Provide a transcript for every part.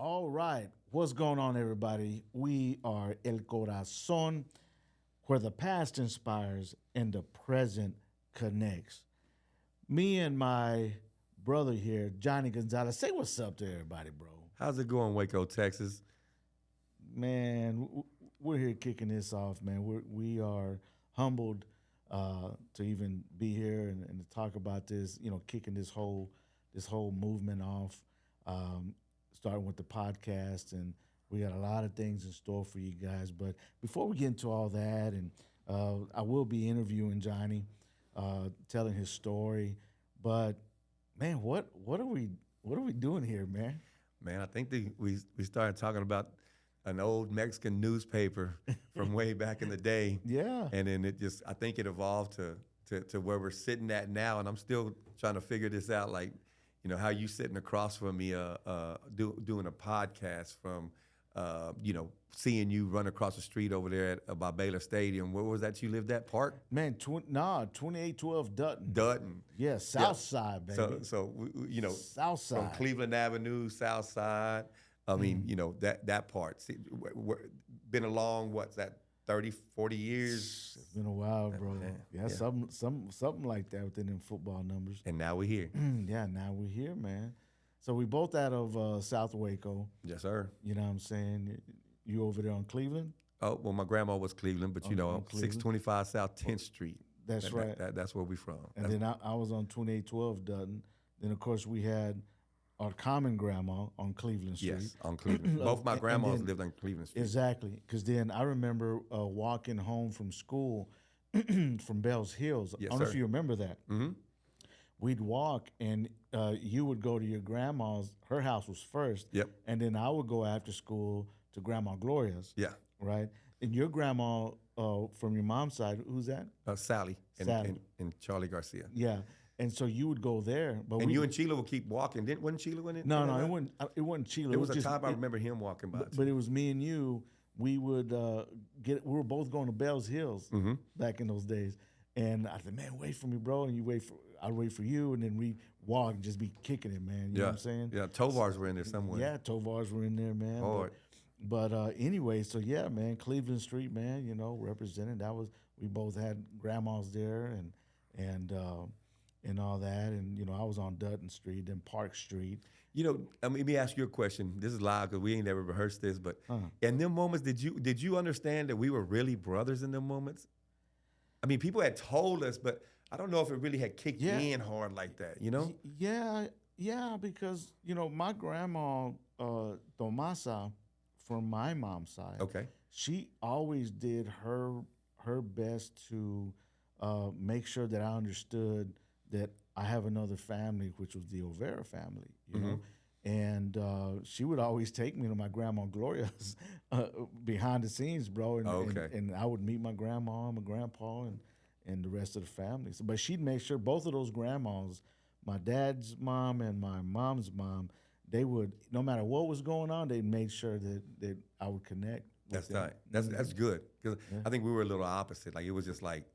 All right. What's going on, everybody? We are El Corazón, where the past inspires and the present connects. Me and my brother here, Johnny Gonzalez, say what's up to everybody, bro. How's it going, Waco, Texas? Man, we're here kicking this off, man. We are humbled to even be here and to talk about this. You know, kicking this whole movement off. Starting with the podcast, and we got a lot of things in store for you guys. But before we get into all that, and I will be interviewing Johnny, telling his story. But man, what are we doing here, man? Man, I think we started talking about an old Mexican newspaper from way back in the day. Yeah. And then I think it evolved to where we're sitting at now. And I'm still trying to figure this out, like, you know, how you sitting across from me doing a podcast from, seeing you run across the street over there by Baylor Stadium. Where was that you lived at? Park? Man, 2812 Dutton. Dutton. Yeah, South Side, baby. So South Side. from Cleveland Avenue, South Side. I mean, that part. See, been a long, what's that, 30, 40 years? It's been a while, bro. Yeah. Something like that within them football numbers. And now we're here. Yeah, now we're here, man. So we both out of South Waco. Yes, sir. You know what I'm saying? You over there on Cleveland? Oh, well, my grandma was Cleveland, but, on 625 South 10th Street. That's right. That's where we from. And then I was on 2812 Dutton. Then, of course, we had our common grandma on Cleveland Street. Yes, on Cleveland. Both my grandmas lived on Cleveland Street. Exactly. Because then I remember walking home from school from Bells Hills. Yes, I don't know sir. if you remember that. Mm-hmm. We'd walk, and you would go to your grandma's. Her house was first. Yep. And then I would go after school to Grandma Gloria's. Yeah. Right? And your grandma from your mom's side, who's that? Sally and, Sally. and Charlie Garcia. Yeah. And so you would go there. But And you and Sheila would keep walking. Wasn't Sheila in it? No, it wasn't Sheila. There was a just, time I remember him walking by. But it was me and you. We would we were both going to Bells Hills back in those days. And I said, man, wait for me, bro. And I'd wait for you. And then we walk and just be kicking it, man. You know what I'm saying? Yeah, Tovars were in there somewhere. Yeah, Tovars were in there, man. Hard. But anyway, so yeah, man, Cleveland Street, man, represented. We both had grandmas there and all that. And, I was on Dutton Street, then Park Street. Let me ask you a question. This is live because we ain't never rehearsed this, but in them moments, did you understand that we were really brothers in them moments? I mean, people had told us, but I don't know if it really had kicked in hard like that, Yeah, because, my grandma, Tomasa, from my mom's side, Okay. she always did her best to make sure that I understood that I have another family, which was the Olvera family, you know. And she would always take me to my grandma Gloria's behind the scenes, bro. And I would meet my grandma, my grandpa, and the rest of the family. But she'd make sure both of those grandmas, my dad's mom and my mom's mom, they would, no matter what was going on, they made sure that I would connect with That's them. right. That's good because I think we were a little opposite. Like it was just like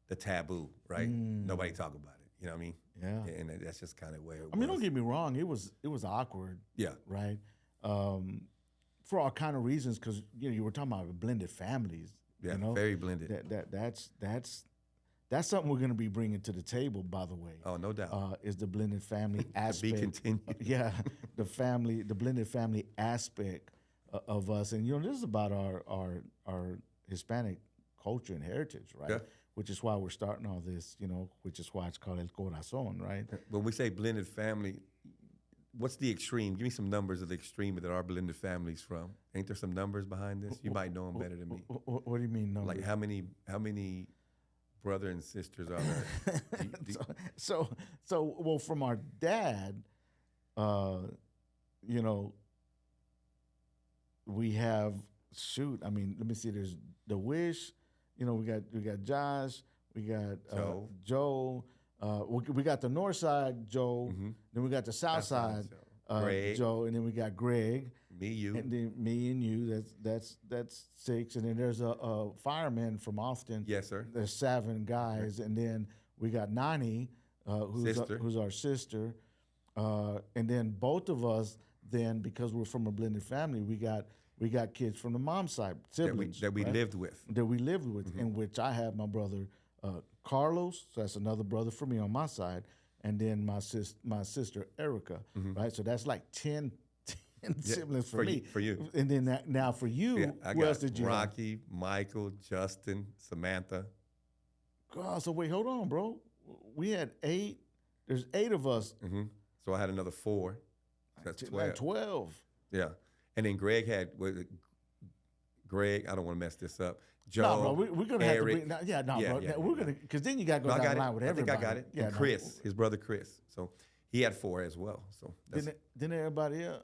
the taboo, right? Nobody talk about it. You know what I mean? Yeah. And that's just kind of where it was. I mean, don't get me wrong. It was awkward. Yeah. Right. For all kind of reasons, because you were talking about blended families. Yeah. Very blended. That's something we're going to be bringing to the table. By the way. Oh, no doubt. Is the blended family aspect? To be continued. Yeah, the blended family aspect of us, and this is about our Hispanic culture and heritage, right? Yeah. Which is why we're starting all this, which is why it's called El Corazón, right? When we say blended family, what's the extreme? Give me some numbers of the extreme that our blended family's from. Ain't there some numbers behind this? You might know them better than me. What do you mean numbers? Like how many brother and sisters are there? Well, from our dad, we have let me see. There's the Wish. We got Josh, we got Joe. We got the North Side Joe. Then we got the South Side Joe, and then we got Greg. Me, you, and then me and you. That's 6, and then there's a fireman from Austin. Yes, sir. There's 7 guys, and then we got Nani, who's our sister, and then both of us then because we're from a blended family, we got kids from the mom's side, siblings that we right? lived with. That we lived with, in which I have my brother Carlos, so that's another brother for me on my side, and then my sister Erica, right? So that's like 10 siblings for me. For you. And then now for you, Yeah, I who got else did you have? Rocky, Michael, Justin, Samantha. God, so wait, hold on, bro. We had 8. There's 8 of us. So I had another 4. That's 12. Like 12. Yeah. And then Greg had, Greg, I don't want to mess this up. Joe, No, bro, we're gonna Eric. have to bring. Bro. Yeah, We're gonna, because then you got to go No, I down got the line it. with I think everybody. I got it. Yeah, And Chris, his brother Chris. So he had 4 as well. So that's, Then everybody else.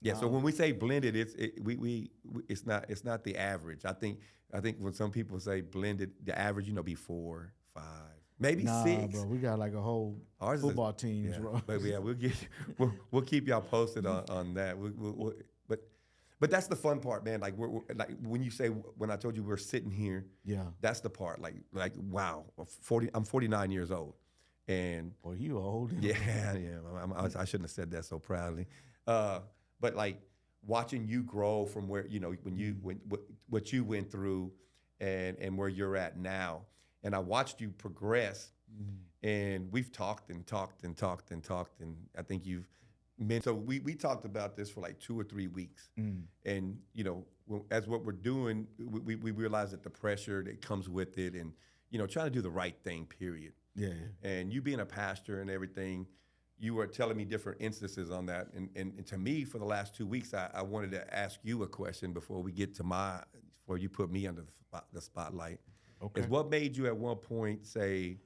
yeah. So when we say blended, it's not the average. I think when some people say blended, the average, be 4, 5, maybe 6. Bro, we got like a whole Ours football teams, yeah, bro. But yeah, we'll keep y'all posted on that. But that's the fun part, man. Like we're like when I told you we're sitting here, Yeah. that's the part. Like wow, I'm 49 years old, and Boy, you old. yeah, I shouldn't have said that so proudly. But like watching you grow from where what you went through, and where you're at now, and I watched you progress. And we've talked and talked and talked and talked, and I think you've meant. So we talked about this for like 2 or 3 weeks, and as what we're doing, we realize that the pressure that comes with it, and trying to do the right thing. Period. Yeah. And you being a pastor and everything, you were telling me different instances on that, and to me, for the last 2 weeks, I wanted to ask you a question before we get to before you put me under the spotlight. Okay. Is what made you at one point say,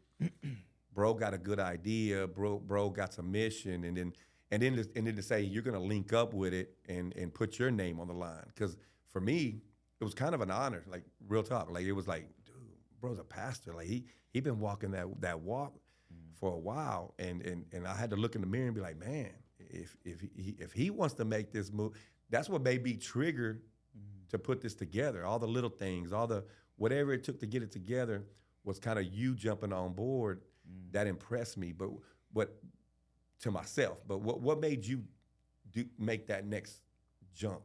bro got a good idea, bro got some mission, and then to say you're gonna link up with it and put your name on the line. Because for me, it was kind of an honor, like real talk. Like it was like, dude, bro's a pastor. Like he been walking that walk for a while, and I had to look in the mirror and be like, man, if he wants to make this move, that's what made me trigger to put this together. All the little things, all the whatever it took to get it together was kind of you jumping on board. That impressed me, but to myself. But what made you make that next jump?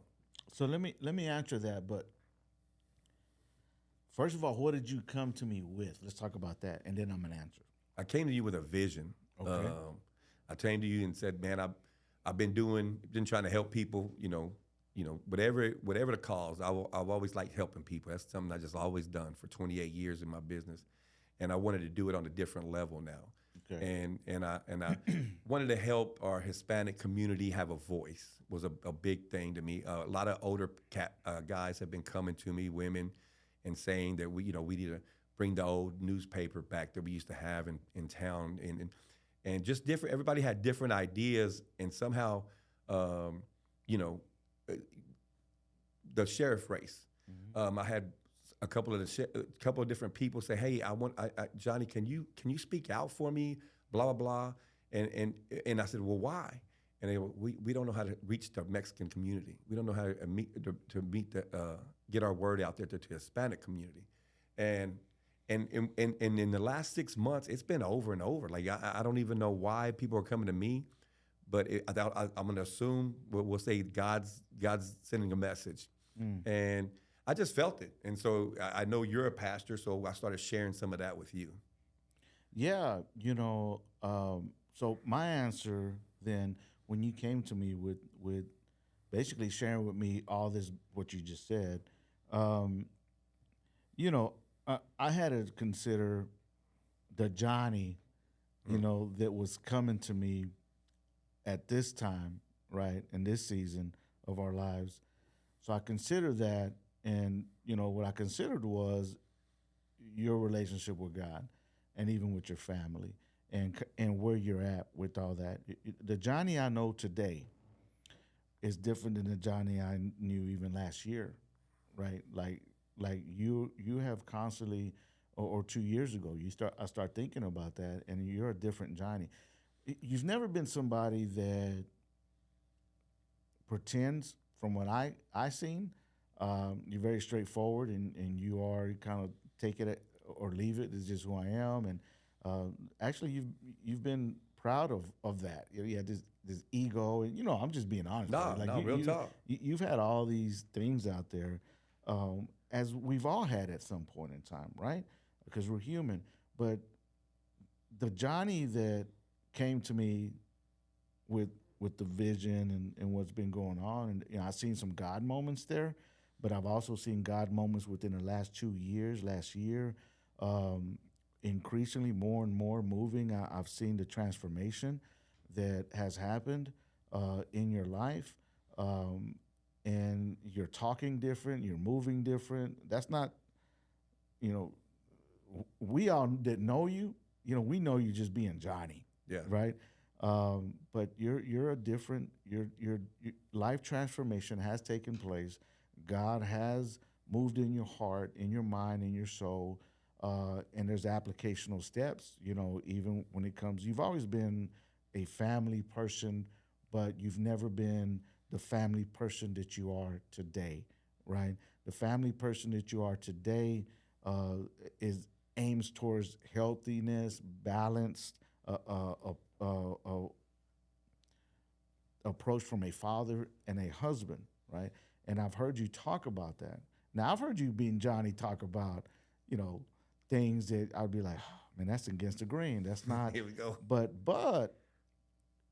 So let me answer that. But first of all, what did you come to me with? Let's talk about that, and then I'm gonna answer. I came to you with a vision. Okay. I came to you and said, man, I've been trying to help people. Whatever the cause. I've always liked helping people. That's something I just always done for 28 years in my business, and I wanted to do it on a different level now. Okay. And I wanted to help our Hispanic community have a voice. Was a big thing to me. A lot of older guys have been coming to me, women, and saying that we need to bring the old newspaper back that we used to have in town, and just different. Everybody had different ideas, and somehow, the sheriff race. I had a couple of different people say, "Hey, Johnny, can you speak out for me?" Blah blah blah, and I said, "Well, why?" And they were, we don't know how to reach the Mexican community. We don't know how to get our word out there to the Hispanic community, and in the last 6 months, it's been over and over. Like I don't even know why people are coming to me, but I'm going to assume we'll say God's sending a message, and I just felt it. And so I know you're a pastor, so I started sharing some of that with you. Yeah, so my answer then, when you came to me with basically sharing with me all this, what you just said, I had to consider the Johnny, that was coming to me at this time, right, in this season of our lives. So I considered that, and what I considered was your relationship with God, and even with your family, and where you're at with all that. The Johnny I know today is different than the Johnny I knew even last year, right? Like you have constantly, or 2 years ago, I start thinking about that, and you're a different Johnny. You've never been somebody that pretends, from what I seen. You're very straightforward, and you are kind of take it or leave it. It's just who I am. And actually, you've been proud of that. You had this ego, and I'm just being honest. No, Right? Like no, real talk. you've had all these things out there, as we've all had at some point in time, right? Because we're human. But the Johnny that came to me with the vision and what's been going on, and I've seen some God moments there, but I've also seen God moments within the last 2 years, last year, increasingly more and more moving. I've seen the transformation that has happened in your life, and you're talking different, you're moving different. That's not, you know, we all that know you, we know you just being Johnny, Yeah. right? But you're a different. Your life transformation has taken place. God has moved in your heart, in your mind, in your soul, and there's applicational steps. Even when it comes, you've always been a family person, but you've never been the family person that you are today, right? The family person that you are today is aims towards healthiness, balanced, approach from a father and a husband, right? And I've heard you talk about that. Now I've heard you being Johnny talk about, things that I'd be like, oh, man, that's against the grain. That's not. Here we go. But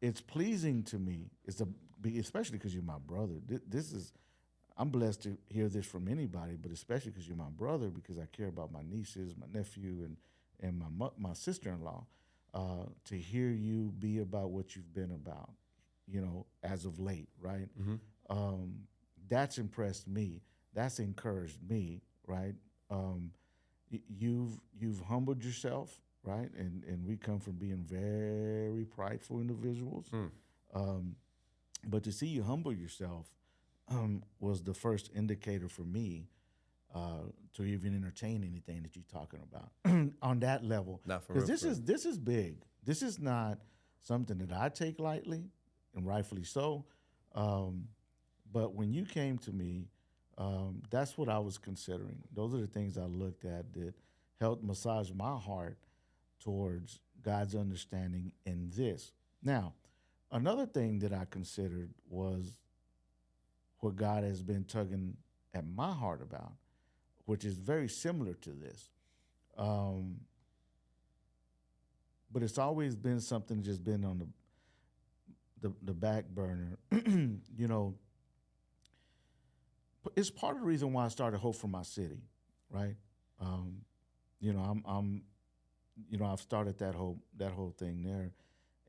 it's pleasing to me. Especially because you're my brother. This is. I'm blessed to hear this from anybody, but especially because you're my brother, because I care about my nieces, my nephew, and my sister-in-law. To hear you be about what you've been about, as of late, right? That's impressed me. That's encouraged me, right? You've humbled yourself, right? And we come from being very prideful individuals. But to see you humble yourself was the first indicator for me to even entertain anything that you're talking about on that level. Not for because real, this is big. This is not something that I take lightly, and rightfully so. But when you came to me, that's what I was considering. Those are the things I looked at that helped massage my heart towards God's understanding in this. Now, another thing that I considered was what God has been tugging at my heart about, which is very similar to this. But it's always been something that's just been on the back burner. It's part of the reason why I started Hope for My City, right? I've started that whole thing there,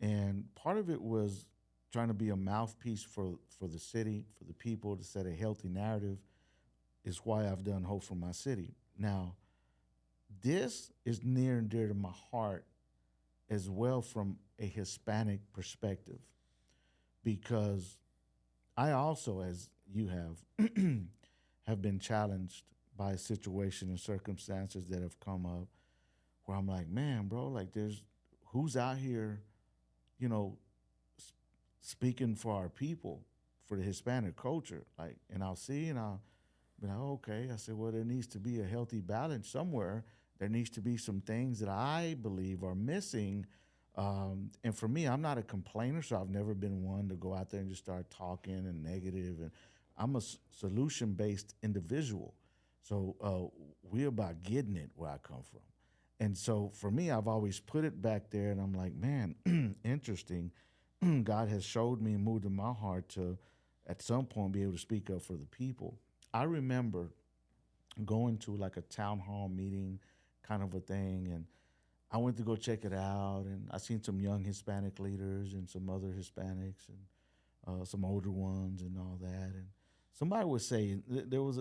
and part of it was trying to be a mouthpiece for the city, for the people, to set a healthy narrative. Is why I've done Hope for My City. Now, this is near and dear to my heart as well from a Hispanic perspective, because I also, as you have been challenged by a situation and circumstances that have come up where I'm like, man, bro, like there's who's out here, speaking for our people, for the Hispanic culture, like, and I'll see and I'll be like, okay. I said, well, there needs to be a healthy balance somewhere. There needs to be some things that I believe are missing. And for me, I'm not a complainer, so I've never been one to go out there and just start talking and negative. And I'm a solution-based individual. So we're about getting it where I come from. And so for me, I've always put it back there, and I'm like, man, interesting. God has showed me and moved in my heart to, at some point, be able to speak up for the people. I remember going to like a town hall meeting kind of a thing, and I went to go check it out, and I seen some young Hispanic leaders and some other Hispanics and some older ones and all that. And somebody was saying it was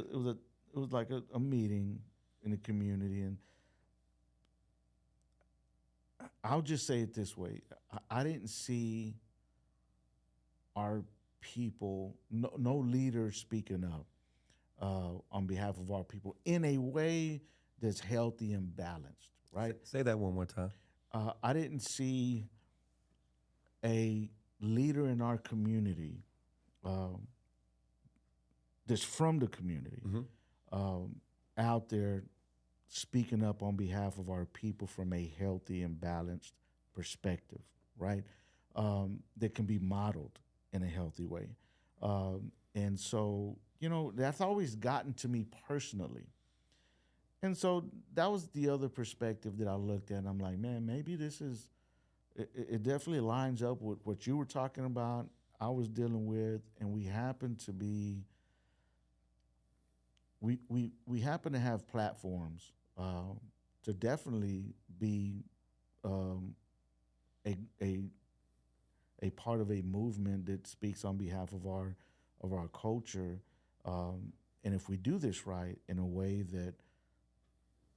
like a meeting in the community, and I'll just say it this way: I didn't see our people, no leaders speaking up on behalf of our people in a way that's healthy and balanced, right? Say that one more time. I didn't see a leader in our community that's from the community out there speaking up on behalf of our people from a healthy and balanced perspective, right? That can be modeled in a healthy way. And so, that's always gotten to me personally. And so that was the other perspective that I looked at. And I'm like, man, maybe it definitely lines up with what you were talking about, I was dealing with, and we happen to have platforms to definitely be um, a, a a part of a movement that speaks on behalf of our culture. And if we do this right in a way that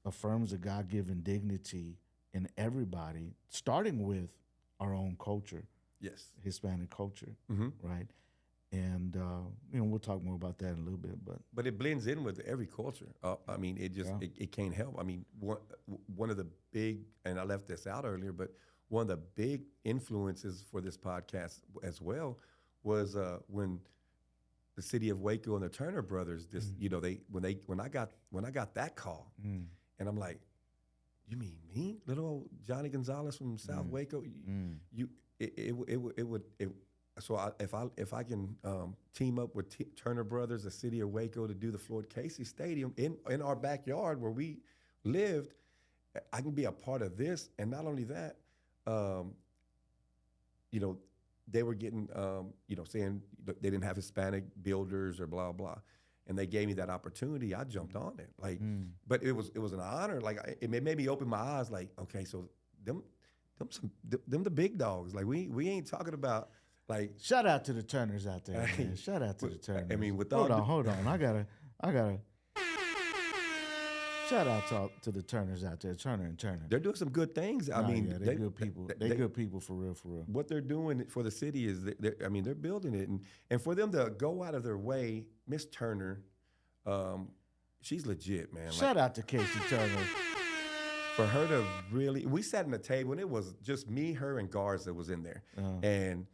affirms a God given dignity in everybody, starting with our own culture, Yes. Hispanic culture, Hmm. right? And we'll talk more about that in a little bit. But But it blends in with every culture. I mean, yeah, it can't help. I mean, one of the big, and I left this out earlier, but one of the big influences for this podcast as well was when the city of Waco and the Turner brothers, when I got that call, mm, and I'm like, you mean me, little old Johnny Gonzalez from South mm, Waco? mm, You it would so if I can team up with Turner Brothers, the city of Waco, to do the Floyd Casey Stadium in our backyard where we lived, I can be a part of this. And not only that, um, you know, they were getting saying that they didn't have Hispanic builders or blah blah, and they gave me that opportunity. I jumped on it, like, mm. but it was an honor. Like it made me open my eyes. Like, okay, so them the big dogs. Like we ain't talking about like. Shout out to the Turners out there, man. Shout out to the Turners. I mean, with hold all on, hold on. I gotta shout out to the Turners out there, Turner and Turner. they're doing some good things. I Nah, mean, yeah, they good people. They good people for real, for real. what they're doing for the city is they're building it, and for them to go out of their way, Miss Turner, she's legit, man. Like, Shout out to Casey Turner. for her to really, we sat in a table and it was just me, her, and Garza was in there, and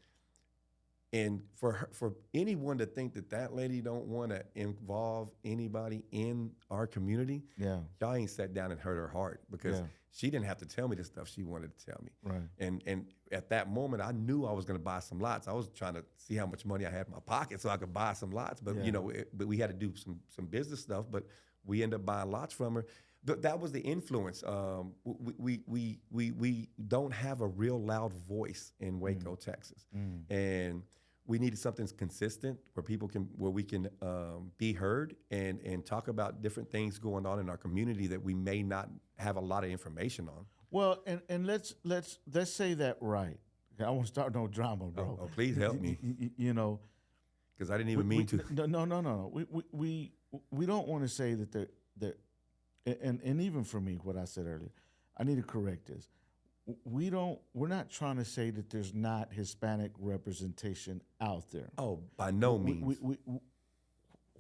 for anyone to think that lady don't want to involve anybody in our community, Yeah, y'all ain't sat down and heard her heart, because Yeah. she didn't have to tell me the stuff she wanted to tell me. right. And at that moment, I knew I was going to buy some lots. I was trying to see how much money I had in my pocket so I could buy some lots. But Yeah. but we had to do some business stuff. But we ended up buying lots from her. But that was the influence. We don't have a real loud voice in Waco, Texas, and we needed something consistent where we can be heard and talk about different things going on in our community that we may not have a lot of information on. Well, and let's say that right. I won't start no drama, bro. Oh, please help me, You know, because I didn't even mean to. No. We don't want to say that that, and even for me, what I said earlier, I need to correct this. We're not trying to say that there's not Hispanic representation out there. Oh, by no means.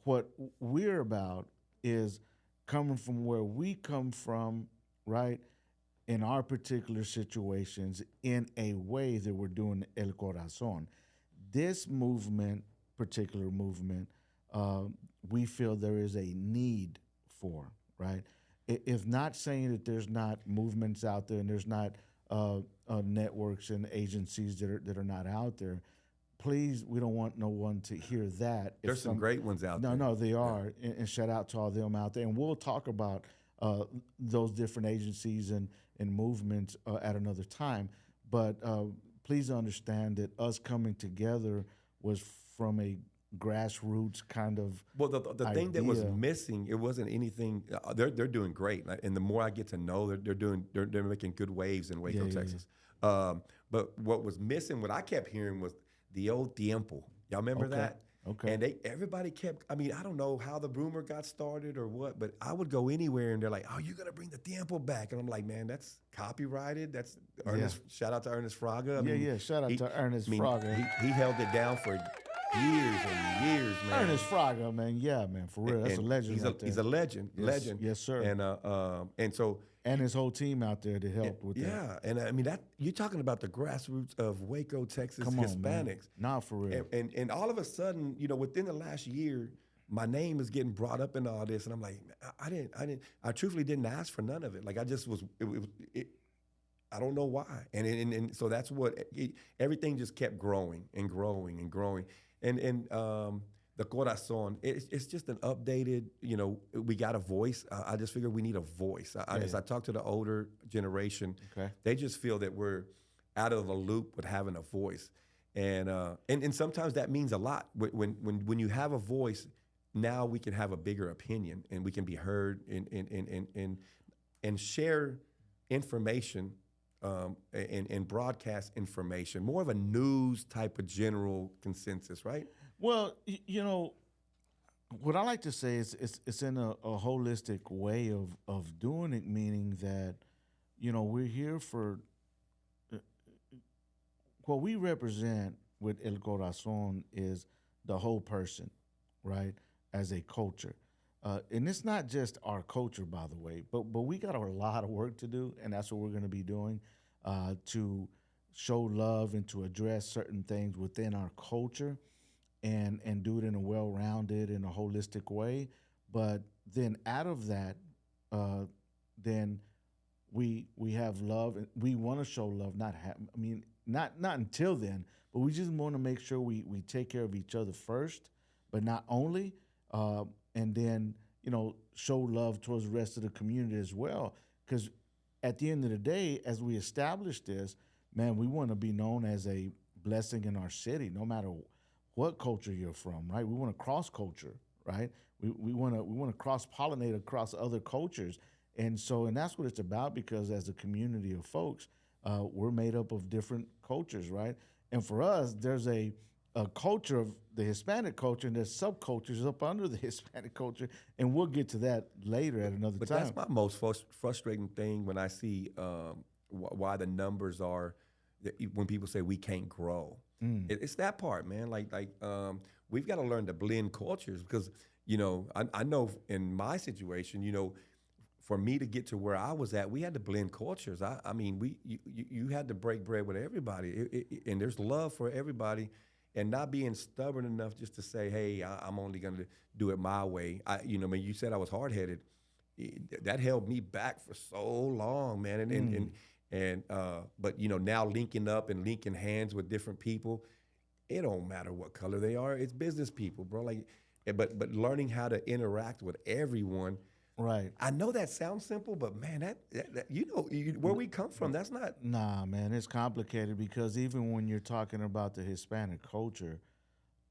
What we're about is coming from where we come from, right? In our particular situations, in a way that we're doing El Corazón. This particular movement, we feel there is a need for, right? If not saying that there's not movements out there and there's not networks and agencies that are not out there, please, we don't want no one to hear that. There's some great ones out there. No, they are, and shout out to all of them out there. And we'll talk about those different agencies and movements at another time. But please understand that us coming together was from a grassroots kind of. Well, the thing that was missing, it wasn't anything. They're doing great, and the more I get to know, they're making good waves in Waco, Texas. But what was missing, what I kept hearing was the old tiempo. Y'all remember that? Okay. And everybody kept. I mean, I don't know how the rumor got started or what, but I would go anywhere and they're like, "Oh, you're gonna bring the tiempo back?" And I'm like, "Man, that's copyrighted. That's Ernest." Shout out to Ernest Fraga. I mean, shout out to Ernest Fraga. He held it down for years and years, man. Ernest Fraga, man, yeah, man, for real, that's a legend. He's a legend, legend. Yes, sir. And so. And his whole team out there to help with that. Yeah, and I mean that you're talking about the grassroots of Waco, Texas, Hispanics. Man. Not for real. And all of a sudden, within the last year, my name is getting brought up in all this, and I'm like, I truthfully didn't ask for none of it. Like I just was, I don't know why. And so that's what everything just kept growing and growing and growing. And the Corazón, it's just an updated, we got a voice. I just figured we need a voice. As I talk to the older generation, Okay. they just feel that we're out of the loop with having a voice. And sometimes that means a lot. When you have a voice, now we can have a bigger opinion and we can be heard and share information and broadcast information, more of a news type of general consensus, right? Well, what I like to say is it's in a holistic way of doing it, meaning that, we're here for what we represent with El Corazon is the whole person, right? As a culture. And it's not just our culture, by the way, but we got a lot of work to do, and that's what we're going to be doing to show love and to address certain things within our culture and do it in a well-rounded and a holistic way. But then out of that, then we have love and we want to show love. Not until then, but we just want to make sure we take care of each other first, but not only, and then show love towards the rest of the community as well. Because at the end of the day, as we establish this, man, we want to be known as a blessing in our city, no matter what culture you're from, right? We want to cross culture, right? We want to cross pollinate across other cultures, and that's what it's about. Because as a community of folks, we're made up of different cultures, right? And for us, there's a culture of the Hispanic culture, and there's subcultures up under the Hispanic culture, and we'll get to that later at another But time. that's my most frustrating thing when I see why the numbers are when people say we can't grow. It's that part, man. We've got to learn to blend cultures because I know in my situation, for me to get to where I was at, we had to blend cultures. I mean, you had to break bread with everybody, and there's love for everybody, and not being stubborn enough just to say, hey, I'm only going to do it my way. When you said I was hard headed, that held me back for so long, man. But now linking up and linking hands with different people, it don't matter what color they are. It's business people, bro. But learning how to interact with everyone. Right. I know that sounds simple, but man, that where we come from, that's not. Nah, man, it's complicated because even when you're talking about the Hispanic culture,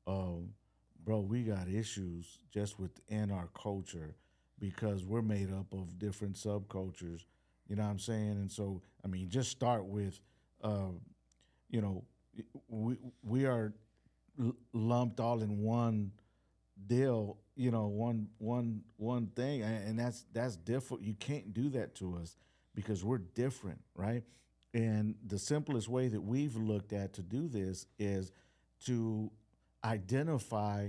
bro, we got issues just within our culture because we're made up of different subcultures. You know what I'm saying? And so, I mean, just start with, you know, we are lumped all in one deal, one thing, and that's different. You can't do that to us because we're different, right? And the simplest way that we've looked at to do this is to identify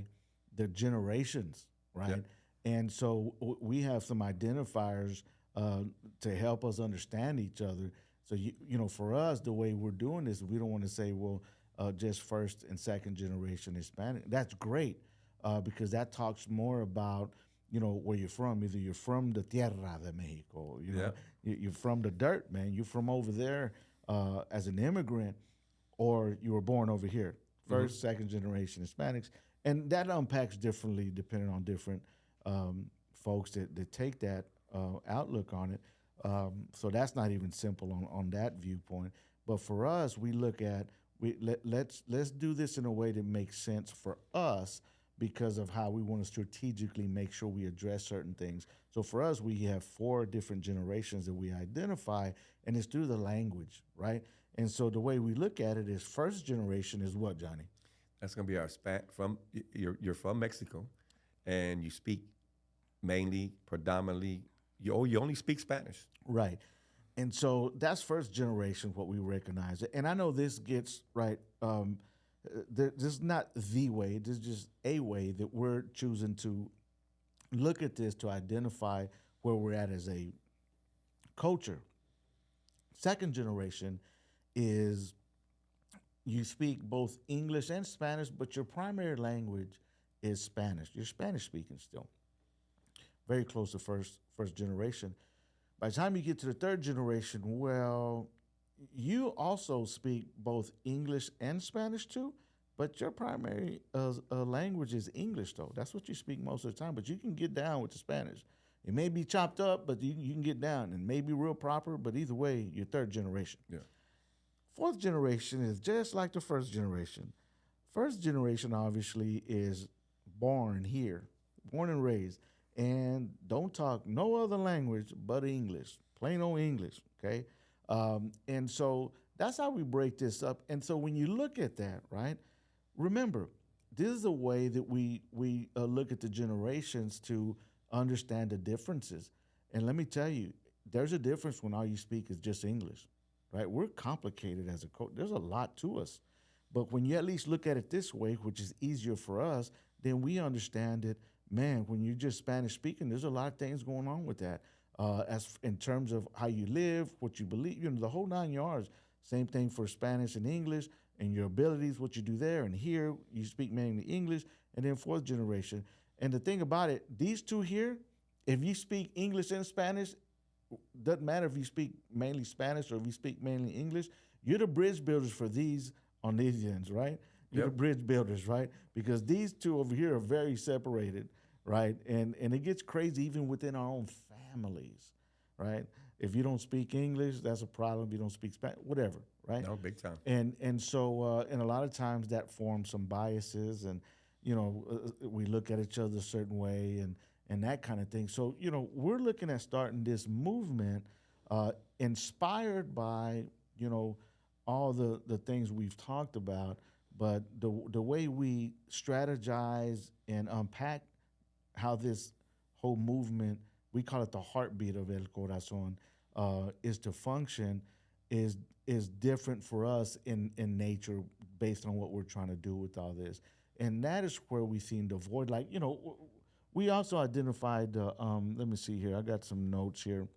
the generations, right? Yep. And so we have some identifiers to help us understand each other. So for us, the way we're doing this, we don't want to say, well, just first and second generation Hispanic. That's great because that talks more about where you're from. Either you're from the tierra de Mexico, you're from the dirt, man. You're from over there as an immigrant, or you were born over here, 1st second generation Hispanics, and that unpacks differently depending on different folks that take that outlook on it. So that's not even simple on that viewpoint. But for us, we look at let's do this in a way that makes sense for us because of how we want to strategically make sure we address certain things. So for us, we have 4 different generations that we identify, and it's through the language, right? And so the way we look at it is first generation is what, Johnny? That's gonna be our you're from Mexico, and you speak mainly, predominantly. You only speak Spanish. Right. And so that's first generation, what we recognize. And I know this gets, right, this is not the way, this is just a way that we're choosing to look at this to identify where we're at as a culture. Second generation is you speak both English and Spanish, but your primary language is Spanish. You're Spanish speaking still. Very close to first generation. By the time you get to the third generation, well, you also speak both English and Spanish too, but your primary language is English, though. That's what you speak most of the time. But you can get down with the Spanish. It may be chopped up, but you can get down, and may be real proper. But either way, you're third generation. Yeah. Fourth generation is just like the first generation. First generation obviously is born here, born and raised, and don't talk no other language but English, plain old English. Okay, and so that's how we break this up. And so when you look at that, right, remember this is a way that we look at the generations to understand the differences. And let me tell you, there's a difference when all you speak is just English, right? We're complicated as a coach. There's a lot to us. But when you at least look at it this way, which is easier for us, then we understand that, man, when you're just Spanish speaking, there's a lot of things going on with that. As in terms of how you live, what you believe, the whole 9 yards. Same thing for Spanish and English, and your abilities, what you do there. And here, you speak mainly English, and then fourth generation. And the thing about it, these two here, if you speak English and Spanish, doesn't matter if you speak mainly Spanish or if you speak mainly English, you're the bridge builders for these on these ends, right? You're the bridge builders, right? Because these two over here are very separated, right? And it gets crazy even within our own families, right? If you don't speak English, that's a problem. If you don't speak Spanish, whatever, right? No, big time. And so and a lot of times that forms some biases, and we look at each other a certain way, and that kind of thing. So we're looking at starting this movement, inspired by all the things we've talked about, but the way we strategize and unpack how this whole movement, we call it the heartbeat of El Corazon, is to function, is different for us in nature based on what we're trying to do with all this. And that is where we seem to avoid, we also identified, let me see here, I got some notes here,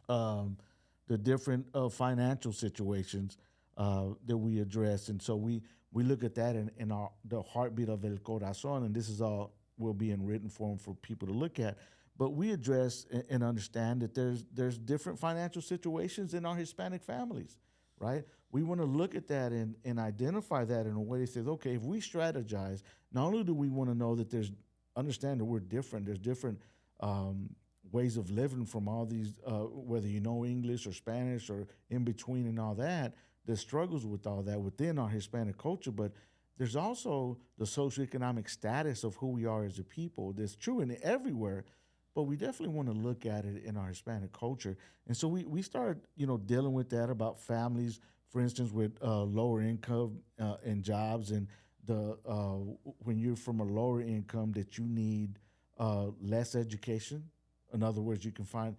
the different financial situations that we address. And so we look at that in the heartbeat of El Corazon, and this is all will be in written form for people to look at. But we address and understand that there's different financial situations in our Hispanic families, right? We want to look at that and identify that in a way that says, okay, if we strategize, not only do we want to know that understand that we're different, there's different ways of living from all these, whether you know English or Spanish or in between and all that, there's struggles with all that within our Hispanic culture, but there's also the socioeconomic status of who we are as a people that's true in everywhere, but we definitely want to look at it in our Hispanic culture. And so we started, dealing with that about families, for instance, with lower income and jobs, and when you're from a lower income that you need less education. In other words, you can find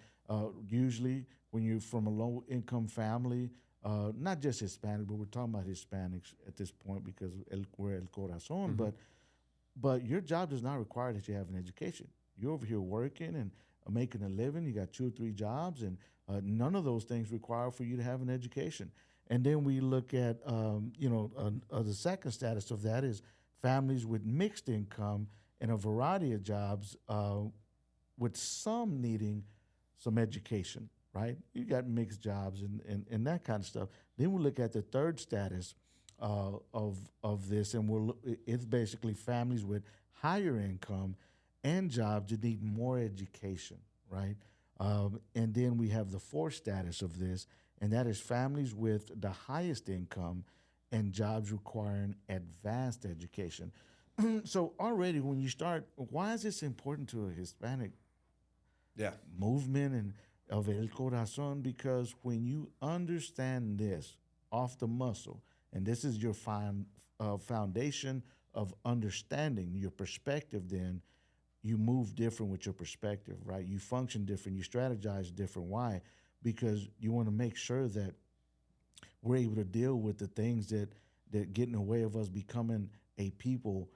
usually when you're from a low income family, not just Hispanic, but we're talking about Hispanics at this point because we're El Corazon, but your job does not require that you have an education. You're over here working and making a living. You got 2 or 3 jobs, and none of those things require for you to have an education. And then we look at, the second status of that is families with mixed income and a variety of jobs, with some needing some education, right? You got mixed jobs and that kind of stuff. Then we look at the third status of this, and it's basically families with higher income and jobs that need more education, right? And then we have the fourth status of this, and that is families with the highest income and jobs requiring advanced education. So already when you start, why is this important to a Hispanic movement and of El Corazon? Because when you understand this off the muscle, and this is your foundation of understanding your perspective, then you move different with your perspective, right? You function different, you strategize different. Why? Because you want to make sure that we're able to deal with the things that get in the way of us becoming a people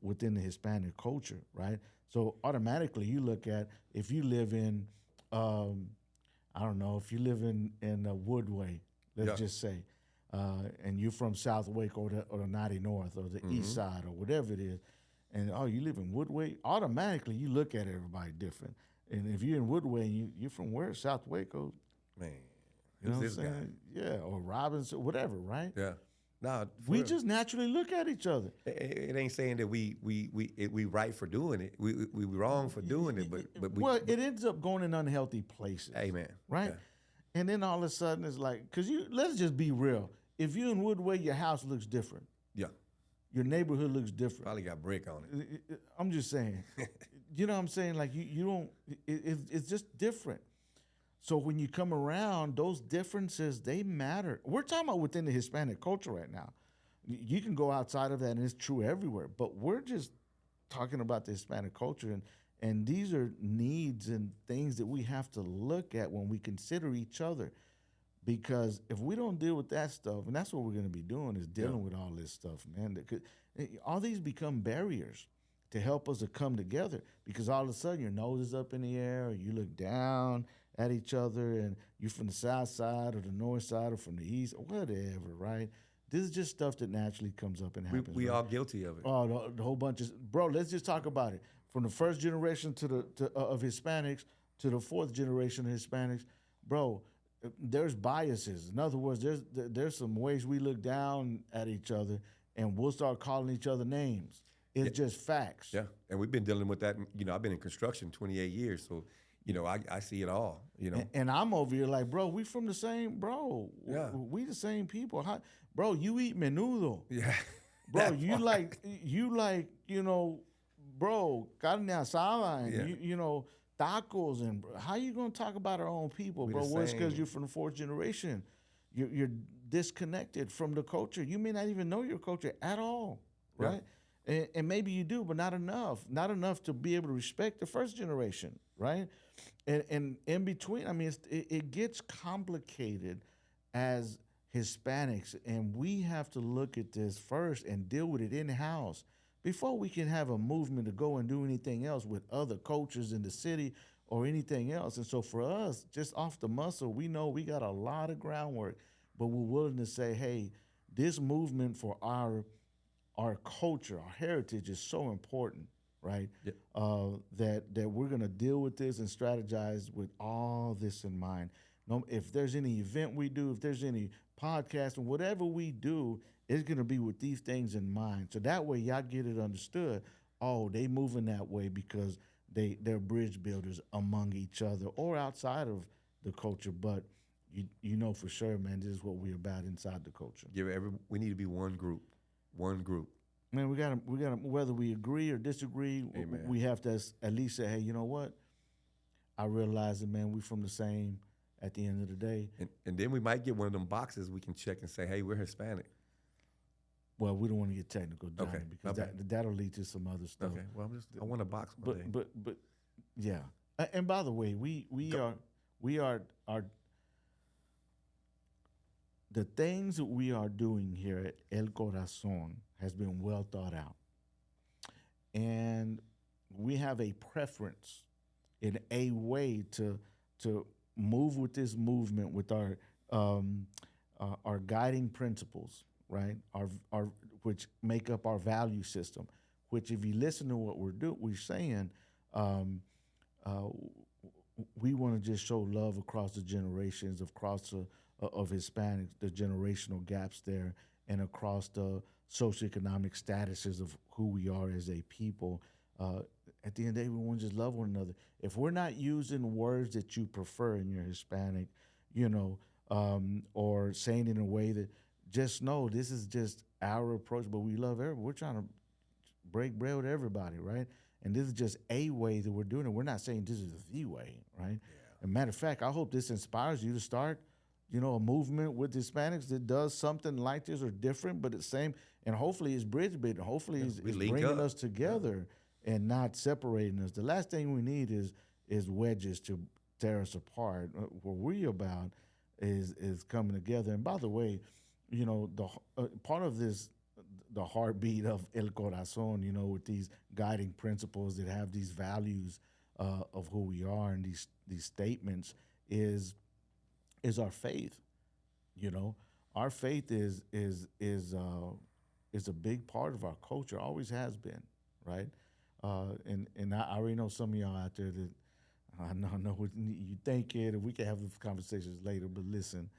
within the Hispanic culture, right? So automatically you look at, if you live in, I don't know, if you live in Woodway, let's just say, and you're from South Waco or the 90 North or the East Side or whatever it is, and you live in Woodway, automatically you look at everybody different. And if you're in Woodway and you're from where? South Waco? Man. You know Who's what I'm this guy? saying? Yeah, or Robinson, whatever, right? Yeah. No, for We real. just naturally look at each other. It ain't saying that we right for doing it. We wrong for doing it, but we. Well, it ends up going in unhealthy places, Amen. right? Yeah. And then all of a sudden it's like, because let's just be real. If you in Woodway, your house looks different. Yeah. Your neighborhood looks different. Probably got brick on it. I'm just saying. You know what I'm saying? Like you don't, it's just different. So when you come around, those differences, they matter. We're talking about within the Hispanic culture right now. You can go outside of that, and it's true everywhere. But we're just talking about the Hispanic culture, and these are needs and things that we have to look at when we consider each other. Because if we don't deal with that stuff, and that's what we're going to be doing, is dealing with all this stuff, man. All these become barriers to help us to come together. Because all of a sudden, your nose is up in the air, or you look down at each other, and you're from the south side or the north side or from the east or whatever, right? This is just stuff that naturally comes up and happens. We right? all guilty of it. Oh, the whole bunch of bro. Let's just talk about it. From the first generation of Hispanics to the fourth generation of Hispanics, bro. There's biases. In other words, there's some ways we look down at each other, and we'll start calling each other names. It's just facts. Yeah, and we've been dealing with that. You know, I've been in construction 28 years, so you know, I see it all. You know, And I'm over here like, bro, we from the same, bro. Yeah. We the same people. Bro, you eat menudo. yeah, Bro, you like, you know, bro, carne asada and, Yeah. you know, tacos. And how you going to talk about our own people, We bro? the Well, it's because same. you're from the fourth generation. You're disconnected from the culture. You may not even know your culture at all, Yeah. right? And maybe you do, but not enough. Not enough to be able to respect the first generation, right? And in between, I mean, it gets complicated as Hispanics, and we have to look at this first and deal with it in-house before we can have a movement to go and do anything else with other cultures in the city or anything else. And so for us, just off the muscle, we know we got a lot of groundwork, but we're willing to say, hey, this movement for our culture, our heritage is so important, right? Yep. That we're gonna deal with this and strategize with all this in mind. No, if there's any event we do, if there's any podcast, and whatever we do, it's gonna be with these things in mind. So that way, y'all get it understood. Oh, they moving that way because they're bridge builders among each other or outside of the culture. But you know for sure, man, this is what we're about inside the culture. we need to be one group, one group. Man, we gotta whether we agree or disagree, Amen. we have to at least say, hey, you know what? I realize that, man, we from the same at the end of the day. And then we might get one of them boxes we can check and say, hey, we're Hispanic. Well, we don't want to get technical, Johnny, Okay, because okay. that'll lead to some other stuff. Okay. Well, I want a box one day. But yeah. And by the way, we are the things that we are doing here at El Corazón has been well thought out. And we have a preference in a way to move with this movement with our guiding principles, right? Our which make up our value system. Which, if you listen to what we're saying, we want to just show love across the generations, across of Hispanics, the generational gaps there, and across the socioeconomic statuses of who we are as a people. At the end of the day, we want to just love one another. If we're not using words that you prefer in your Hispanic, you know, or saying it in a way that, just know this is just our approach, but we love everybody. We're trying to break bread with everybody, right? And this is just a way that we're doing it. We're not saying this is the way, right? Yeah. As a matter of fact, I hope this inspires you to start, you know, a movement with Hispanics that does something like this or different, but it's same. And hopefully it's bridge building. Hopefully it's bringing up. us together and not separating us. The last thing we need is wedges to tear us apart. What we're about is coming together. And by the way, you know, the part of this, the heartbeat of El Corazón, you know, with these guiding principles that have these values of who we are and these statements is our faith. You know, our faith is a big part of our culture, always has been, right? And I already know some of y'all out there that I know what you think it, and we can have these conversations later. But listen,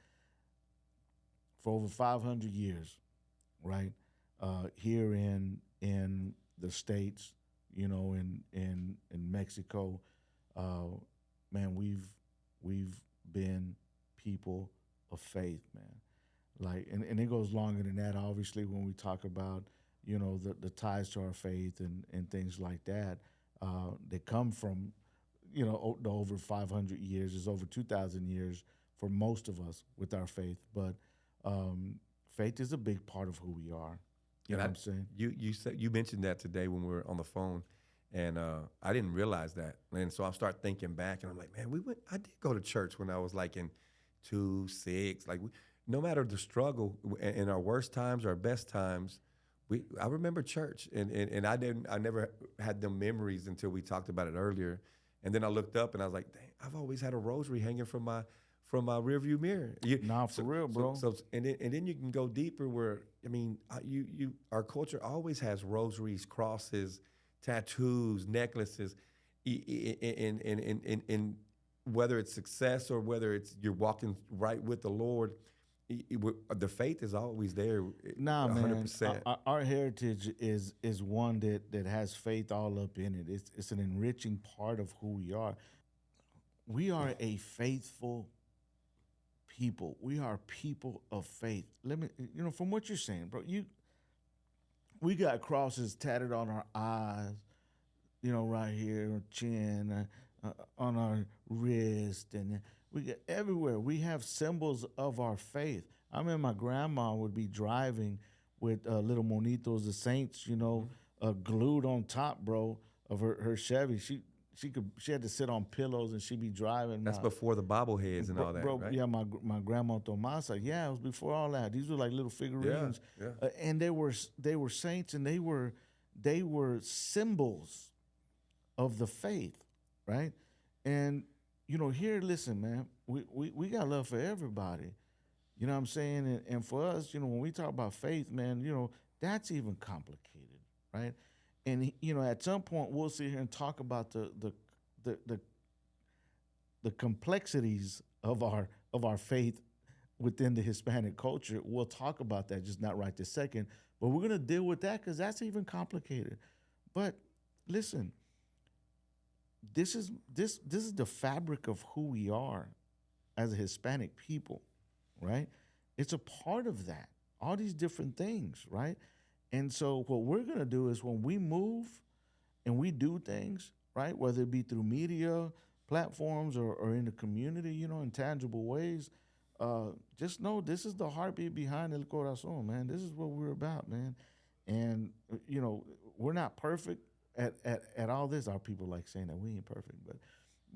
for over 500 years, right here in the states, in Mexico, uh, man, we've been people of faith, man. Like, and it goes longer than that. Obviously, when we talk about the ties to our faith and things like that, they come from the over 500 years. It's over 2,000 years for most of us with our faith, but faith is a big part of who we are. You And know I, what I'm saying? you said you mentioned that today when we were on the phone, and I didn't realize that. And so I start thinking back, and I'm like, man, we went. I did go to church when I was like in 2, 6. Like, no matter the struggle, in our worst times, our best times, I remember church, and I never had them memories until we talked about it earlier, and then I looked up and I was like, dang, I've always had a rosary hanging from my rearview mirror. Nah, for real, bro. And then you can go deeper. Where I mean, our culture always has rosaries, crosses, tattoos, necklaces, and whether it's success or whether it's you're walking right with the Lord, the faith is always there. Nah, man. 100%. Our heritage is one that has faith all up in it. It's an enriching part of who we are. We are a faithful people. We are people of faith. Let me, from what you're saying, bro. We got crosses tatted on our eyes, right here, chin, on our wrist, and we get everywhere. We have symbols of our faith. I remember my grandma would be driving with little monitos, the saints, glued on top, bro, of her Chevy. She had to sit on pillows and she'd be driving. That's before the bobbleheads and all that, bro, right? yeah, my grandma Tomasa, yeah, it was before all that. These were like little figurines, yeah. And they were saints, and they were symbols of the faith, right? And here, listen, man, we got love for everybody. You know what I'm saying? And for us, when we talk about faith, man, that's even complicated, right? And at some point we'll sit here and talk about the complexities of our faith within the Hispanic culture. We'll talk about that, just not right this second. But we're gonna deal with that because that's even complicated. But listen, this is the fabric of who we are as a Hispanic people, right? It's a part of that. All these different things, right? And so what we're gonna do is when we move and we do things, right, whether it be through media platforms or in the community, in tangible ways, just know this is the heartbeat behind El Corazón, man. This is what we're about, man. And we're not perfect at all this. Our people like saying that we ain't perfect,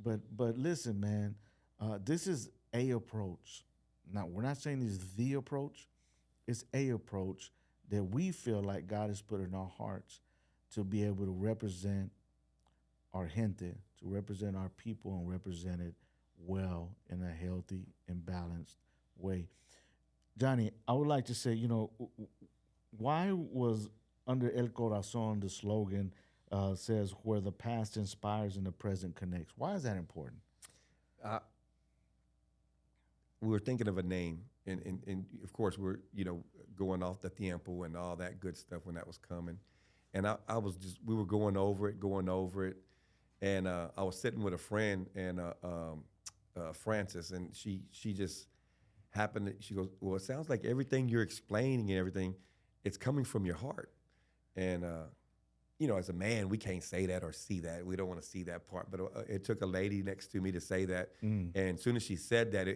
but listen, man, this is a approach. Now we're not saying this is the approach. It's a approach that we feel like God has put in our hearts to be able to represent our gente, to represent our people, and represent it well in a healthy and balanced way. Johnny, I would like to say, why was under El Corazon the slogan says where the past inspires and the present connects? Why is that important? Uh, we were thinking of a name, and of course we're going off the tiempo and all that good stuff when that was coming, and I was just we were going over it, and I was sitting with a friend and Frances, and she just happened. She goes, well, it sounds like everything you're explaining and everything, it's coming from your heart, and as a man, we can't say that or see that. We don't want to see that part. But it took a lady next to me to say that. And as soon as she said that,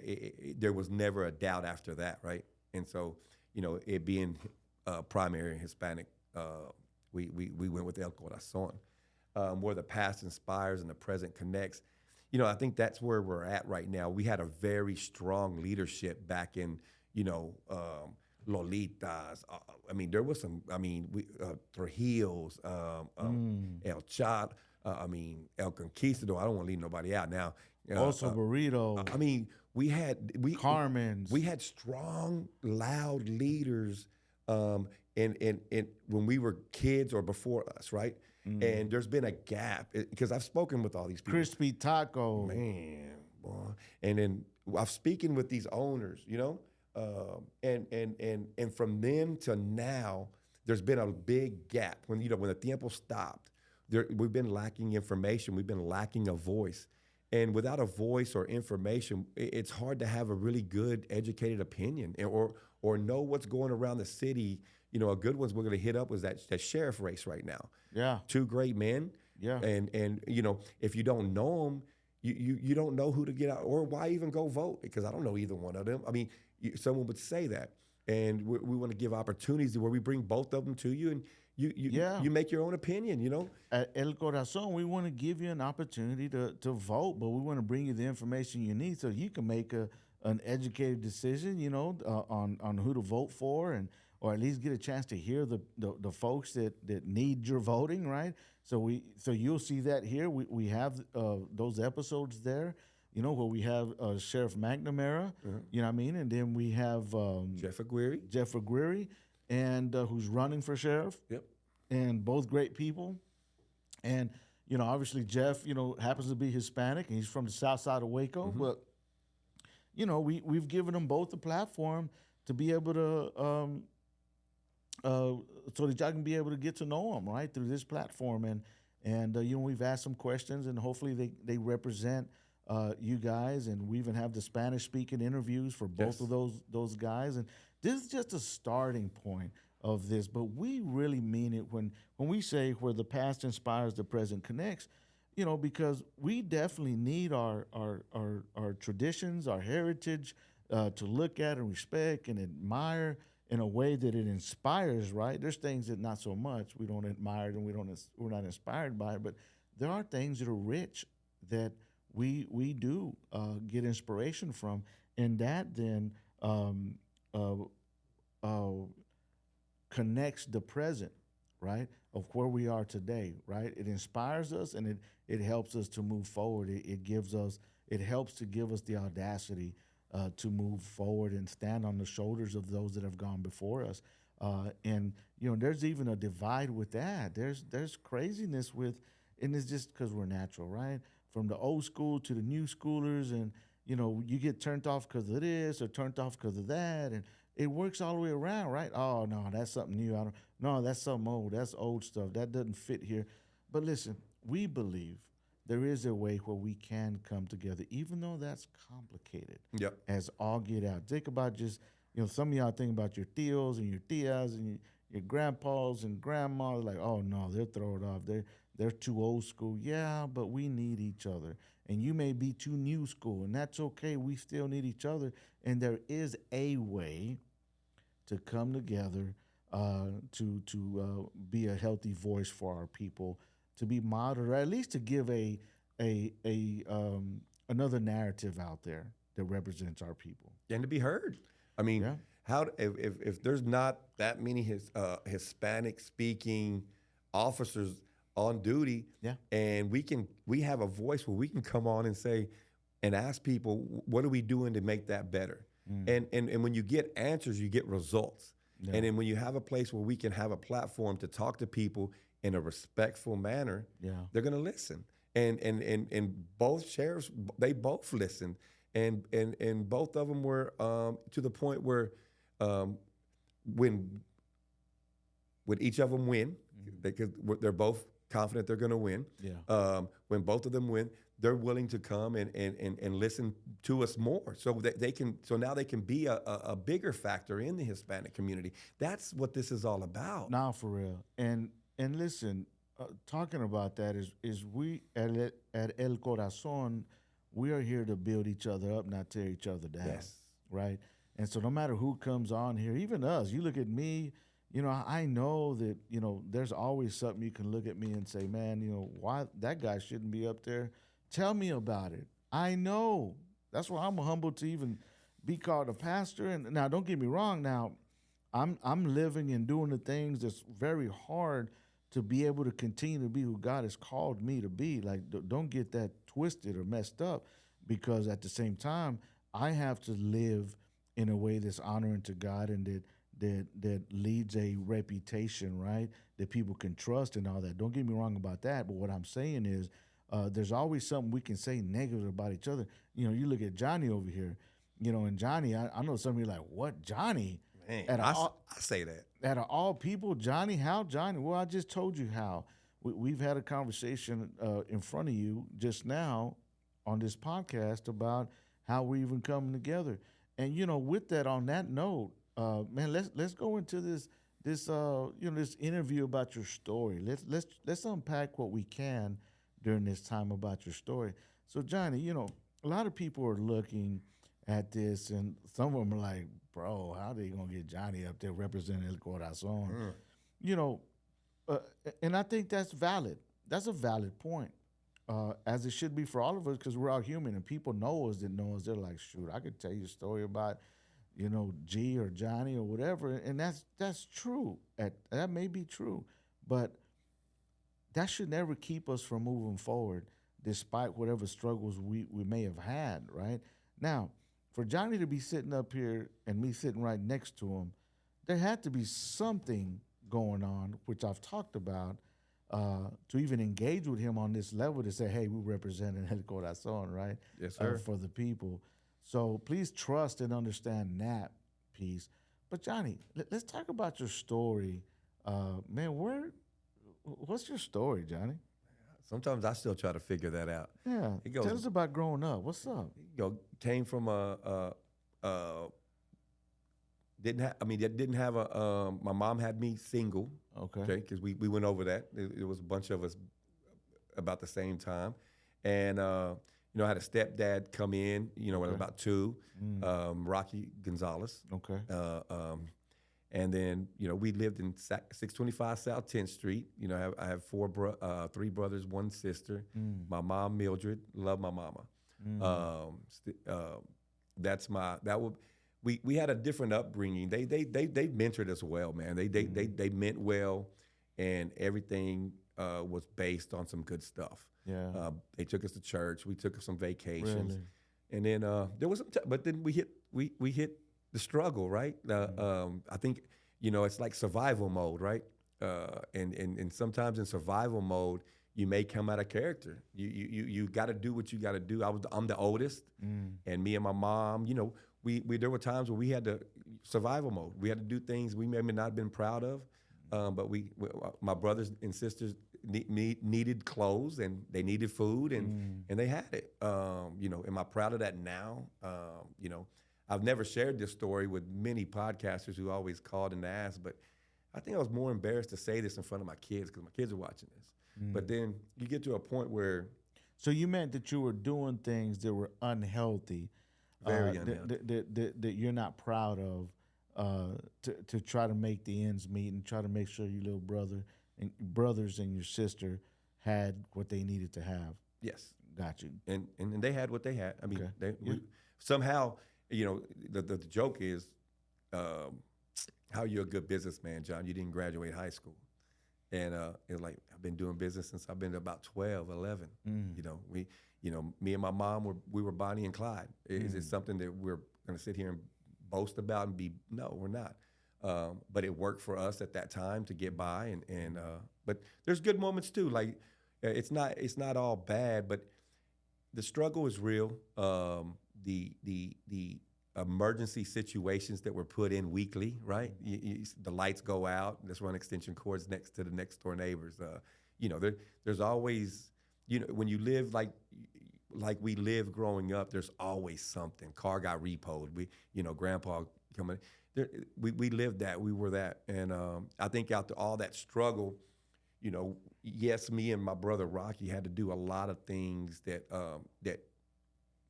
there was never a doubt after that, right? And so, it being primary Hispanic, we went with El Corazon, where the past inspires and the present connects. I think that's where we're at right now. We had a very strong leadership back in, Lolitas. There was some. Trujillos, El Chat. El Conquistador. I don't want to leave nobody out now. Also, Burrito. We Carmen's. We had strong, loud leaders, and when we were kids or before us, right? And there's been a gap because I've spoken with all these people. Crispy taco. Man, boy. And then I've speaking with these owners, and from then to now, there's been a big gap. When the tiempo stopped, we've been lacking information. We've been lacking a voice. And without a voice or information, it's hard to have a really good, educated opinion or know what's going around the city. A good ones we're going to hit up was that sheriff race right now. Yeah. Two great men. Yeah. And if you don't know them, you don't know who to get out or why even go vote, because I don't know either one of them. I mean, someone would say that. And we want to give opportunities where we bring both of them to you, and you make your own opinion, At El Corazón, we want to give you an opportunity to vote, but we want to bring you the information you need so you can make an educated decision, on who to vote for, or at least get a chance to hear the folks that need your voting, right? So you'll see that here. We have those episodes there, where we have Sheriff McNamara, you know what I mean? And then we have Jeff Aguirre, and who's running for sheriff. Yep. And both great people. And, obviously Jeff, happens to be Hispanic, and he's from the south side of Waco. But, we've given them both a platform to be able to, so that y'all can be able to get to know them, right, through this platform. And we've asked some questions, and hopefully they represent you guys. And we even have the Spanish-speaking interviews for both of those guys. And this is just a starting point of this, but we really mean it when we say where the past inspires, the present connects, because we definitely need our traditions, our heritage to look at and respect and admire in a way that it inspires, right? There's things that not so much we don't admire and we're not inspired by it, but there are things that are rich that we do get inspiration from, and that then connects the present, right, of where we are today, right? It inspires us, and it helps us to move forward. It helps to give us the audacity to move forward and stand on the shoulders of those that have gone before us. And there's even a divide with that. There's craziness with, and it's just because we're natural, right? From the old school to the new schoolers, and you get turned off because of this or turned off because of that, and it works all the way around, right? Oh no, that's something new. No, that's something old. That's old stuff. That doesn't fit here. But listen, we believe there is a way where we can come together, even though that's complicated. Yep. As all get out. Think about just, some of y'all think about your tios and your tias and your grandpas and grandmas. Like, oh no, they'll throw it off. They're too old school. Yeah, but we need each other. And you may be too new school, and that's okay. We still need each other. And there is a way to come together to be a healthy voice for our people, to be moderate, or at least to give another narrative out there that represents our people and to be heard. I mean, how if there's not that many Hispanic speaking officers on duty, and we have a voice where we can come on and say and ask people, what are we doing to make that better? And when you get answers, you get results. Yeah. And then when you have a place where we can have a platform to talk to people in a respectful manner, they're going to listen. And both sheriffs, they both listened. And both of them were to the point where when each of them win, they're both confident they're going to win. Yeah. When both of them win, they're willing to come and listen to us more, so that they can. So now they can be a bigger factor in the Hispanic community. That's what this is all about. Now, for real. And listen, talking about that is we at El Corazón, we are here to build each other up, not tear each other down. Yes. Right. And so no matter who comes on here, even us, you look at me. I know that, there's always something you can look at me and say, man, why that guy shouldn't be up there. Tell me about it. I know. That's why I'm humbled to even be called a pastor. And now, don't get me wrong. Now, I'm living and doing the things that's very hard to be able to continue to be who God has called me to be. Like, don't get that twisted or messed up, because at the same time, I have to live in a way that's honoring to God, and that leads a reputation, right? That people can trust and all that. Don't get me wrong about that. But what I'm saying is, there's always something we can say negative about each other. You look at Johnny over here, and Johnny, I know some of you are like, what, Johnny? Man, At I say that. out of all people, Johnny, how Johnny? Well, I just told you how. We've had a conversation in front of you just now on this podcast about how we even coming together. And with that, on that note, man, let's go into this interview about your story. Let's unpack what we can during this time about your story. So, Johnny, a lot of people are looking at this, and some of them are like, "Bro, how they gonna get Johnny up there representing El Corazon?" You know, and I think that's valid. That's a valid point, as it should be for all of us, because we're all human, and people know us that know us. They're like, "Shoot, I could tell you a story about, G or Johnny or whatever," and that's true. That may be true, but that should never keep us from moving forward, despite whatever struggles we may have had. Right now, for Johnny to be sitting up here and me sitting right next to him, there had to be something going on, which I've talked about, to even engage with him on this level to say, hey, we represent El Corazon, right? Yes, sir. For the people. So please trust and understand that piece. But Johnny, let's talk about your story. Man, what's your story, Johnny? Sometimes I still try to figure that out. Yeah, tell us about growing up. What's up? Came from didn't have a. My mom had me single. Okay. Because we went over that. It was a bunch of us about the same time, and I had a stepdad come in. When I was about 2, Rocky Gonzalez. Okay. And then we lived in 625 South 10th Street. I have 3 brothers, 1 sister. My mom Mildred, love my mama. We had a different upbringing. They mentored us well, man. They meant well, and everything was based on some good stuff. Yeah. They took us to church. We took some vacations, Really? and then there was some. But then we hit the struggle, right? I think it's like survival mode, right? And sometimes in survival mode, you may come out of character. You got to do what you got to do. I'm the oldest, and me and my mom, we there were times where we had to survival mode. We had to do things we may not have been proud of, but my brothers and sisters needed clothes, and they needed food, and they had it. Am I proud of that now? I've never shared this story with many podcasters who always called and asked, but I think I was more embarrassed to say this in front of my kids because my kids are watching this. But then you get to a point where... So you meant that you were doing things that were unhealthy, very unhealthy, that you're not proud of, to try to make the ends meet and try to make sure your little brothers and your sister had what they needed to have. Yes. Got you. And they had what they had. I mean, Okay. Somehow... the joke is, how you're a good businessman, John. You didn't graduate high school. And it's like, I've been doing business since I've been about 12, 11. Me and my mom, we were Bonnie and Clyde. Is it something that we're going to sit here and boast about and be? No, we're not. But it worked for us at that time to get by. But there's good moments too. Like, it's not all bad, but the struggle is real. The emergency situations that were put in weekly, right? The lights go out. Let's run extension cords next to the next door neighbors. There's always, when you live like we lived growing up, there's always something. Car got repoed. Grandpa coming. We lived that. We were that. And I think after all that struggle, yes, me and my brother Rocky had to do a lot of things that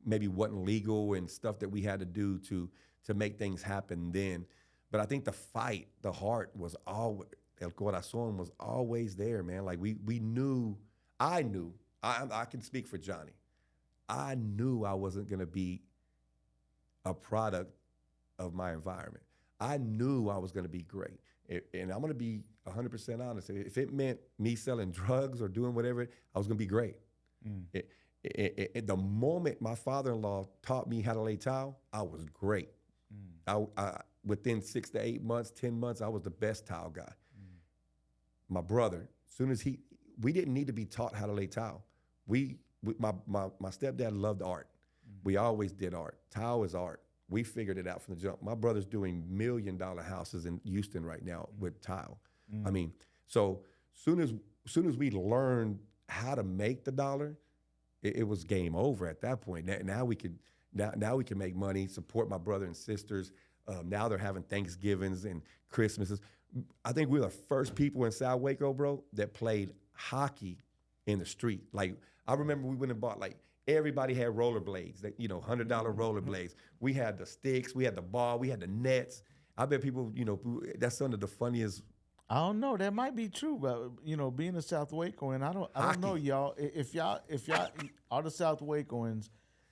maybe wasn't legal and stuff that we had to do to make things happen then. But I think the heart was always, El Corazon was always there, man. Like I can speak for Johnny. I knew I wasn't going to be a product of my environment. I knew I was going to be great. And I'm going to be 100% honest. If it meant me selling drugs or doing whatever, I was going to be great. The moment my father-in-law taught me how to lay tile, I was great. within 6 to 8 months, 10 months, I was the best tile guy. My brother, soon as we didn't need to be taught how to lay tile. My stepdad loved art. We always did art. Tile is art. We figured it out from the jump. My brother's doing $1 million houses in Houston right now with tile. I mean, so soon as we learned how to make the dollar, it was game over at that point. Now we could make money, support my brother and sisters. Now they're having Thanksgivings and Christmases. I think we were the first people in South Waco, bro, that played hockey in the street. Like, I remember we went and bought, like, everybody had rollerblades, $100 rollerblades. We had the sticks, we had the ball, we had the nets. I bet people, that's some of the funniest. I don't know. That might be true, but being a South Wacoan, I don't know, y'all. If y'all all the South Wacoans,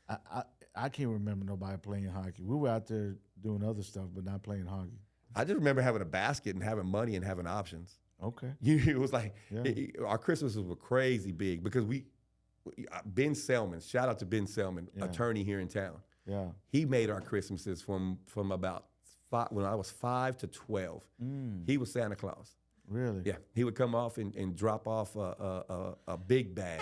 I can't remember nobody playing hockey. We were out there doing other stuff, but not playing hockey. I just remember having a basket and having money and having options. Okay. It was like our Christmases were crazy big because Ben Selman, shout out to Ben Selman, attorney here in town. Yeah. He made our Christmases from about when I was 5 to 12. He was Santa Claus. Really? Yeah. He would come off and drop off a big bag.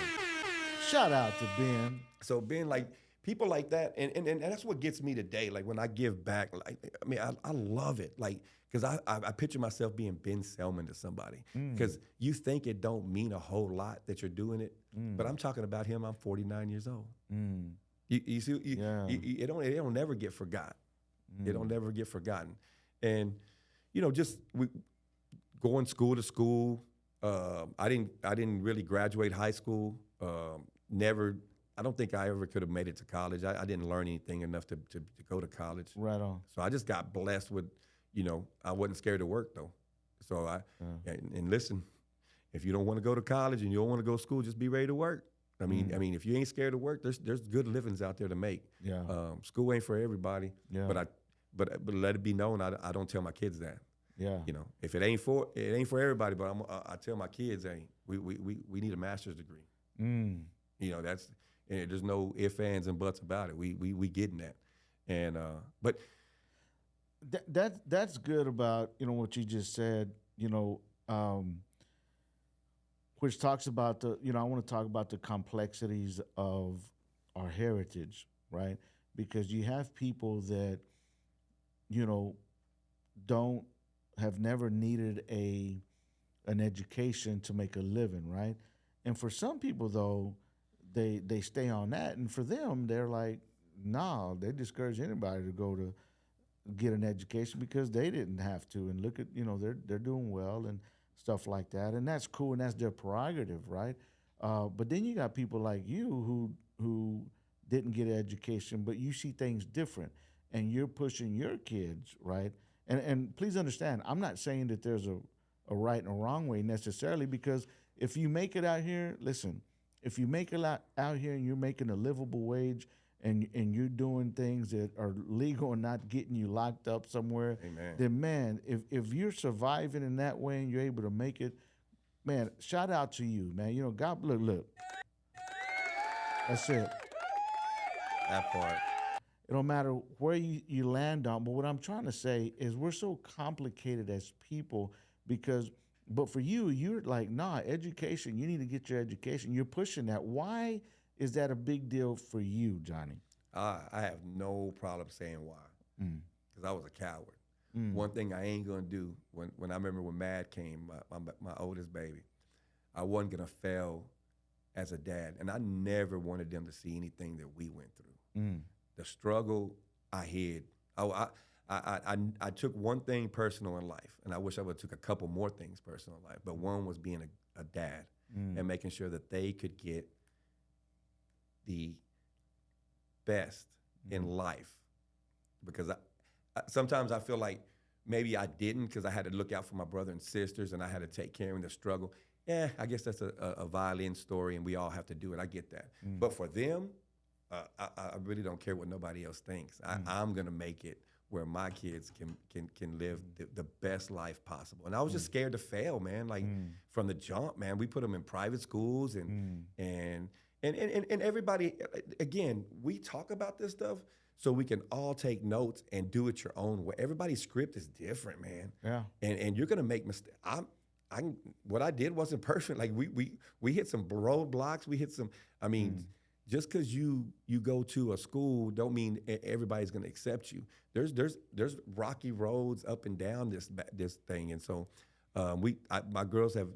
Shout out to Ben. So Ben, like, people like that, and that's what gets me today. Like, when I give back, like, I mean, I love it. Like, because I picture myself being Ben Selman to somebody. Because you think it don't mean a whole lot that you're doing it, but I'm talking about him. I'm 49 years old. You see, it don't never get forgotten. It don't never get forgotten. And just going school to school. I didn't really graduate high school. Never. I don't think I ever could have made it to college. I didn't learn anything enough to go to college. Right on. So I just got blessed with, I wasn't scared to work though. So and listen, if you don't want to go to college and you don't want to go to school, just be ready to work. I mean, if you ain't scared to work, there's good livings out there to make. Yeah. School ain't for everybody. Yeah. But let it be known, I don't tell my kids that. Yeah. If it ain't for everybody, but I tell my kids, hey, we need a master's degree. That's. And there's no ifs, ands, and buts about it. We getting that, and but that's good about what you just said. Which talks about I want to talk about the complexities of our heritage, right? Because you have people that have never needed an education to make a living, right? And for some people though, they stay on that, and for them, they're like, nah, they discourage anybody to go to get an education because they didn't have to. And look at, they're doing well and stuff like that, and that's cool, and that's their prerogative, right? But then you got people like you who didn't get an education, but you see things different, and you're pushing your kids, right? And please understand, I'm not saying that there's a right and a wrong way necessarily, because if you make it out here, listen. If you make it out here and you're making a livable wage and you're doing things that are legal and not getting you locked up somewhere, then, man, if you're surviving in that way and you're able to make it, man, shout out to you, man. God, look. That's it. That part. It don't matter where you land on, but what I'm trying to say is we're so complicated as people but for you, you're like, nah, education, you need to get your education. You're pushing that. Why is that a big deal for you, Johnny? I have no problem saying why, because I was a coward. One thing I ain't going to do, when I remember when Mad came, my oldest baby, I wasn't going to fail as a dad, and I never wanted them to see anything that we went through. The struggle I hid. I took one thing personal in life, and I wish I would have took a couple more things personal in life, but one was being a dad and making sure that they could get the best in life. Because sometimes I feel like maybe I didn't, because I had to look out for my brother and sisters, and I had to take care of the struggle. Yeah, I guess that's a violin story, and we all have to do it. I get that. But for them, I really don't care what nobody else thinks. I'm going to make it where my kids can live the best life possible. And I was just scared to fail, man. Like from the jump, man. We put them in private schools and everybody, again, we talk about this stuff, so we can all take notes and do it your own way. Everybody's script is different, man. Yeah. And you're gonna make mistakes. What I did wasn't perfect. Like we hit some roadblocks. We hit some. I mean, just because you go to a school don't mean everybody's gonna accept you. There's rocky roads up and down this thing. And so my girls have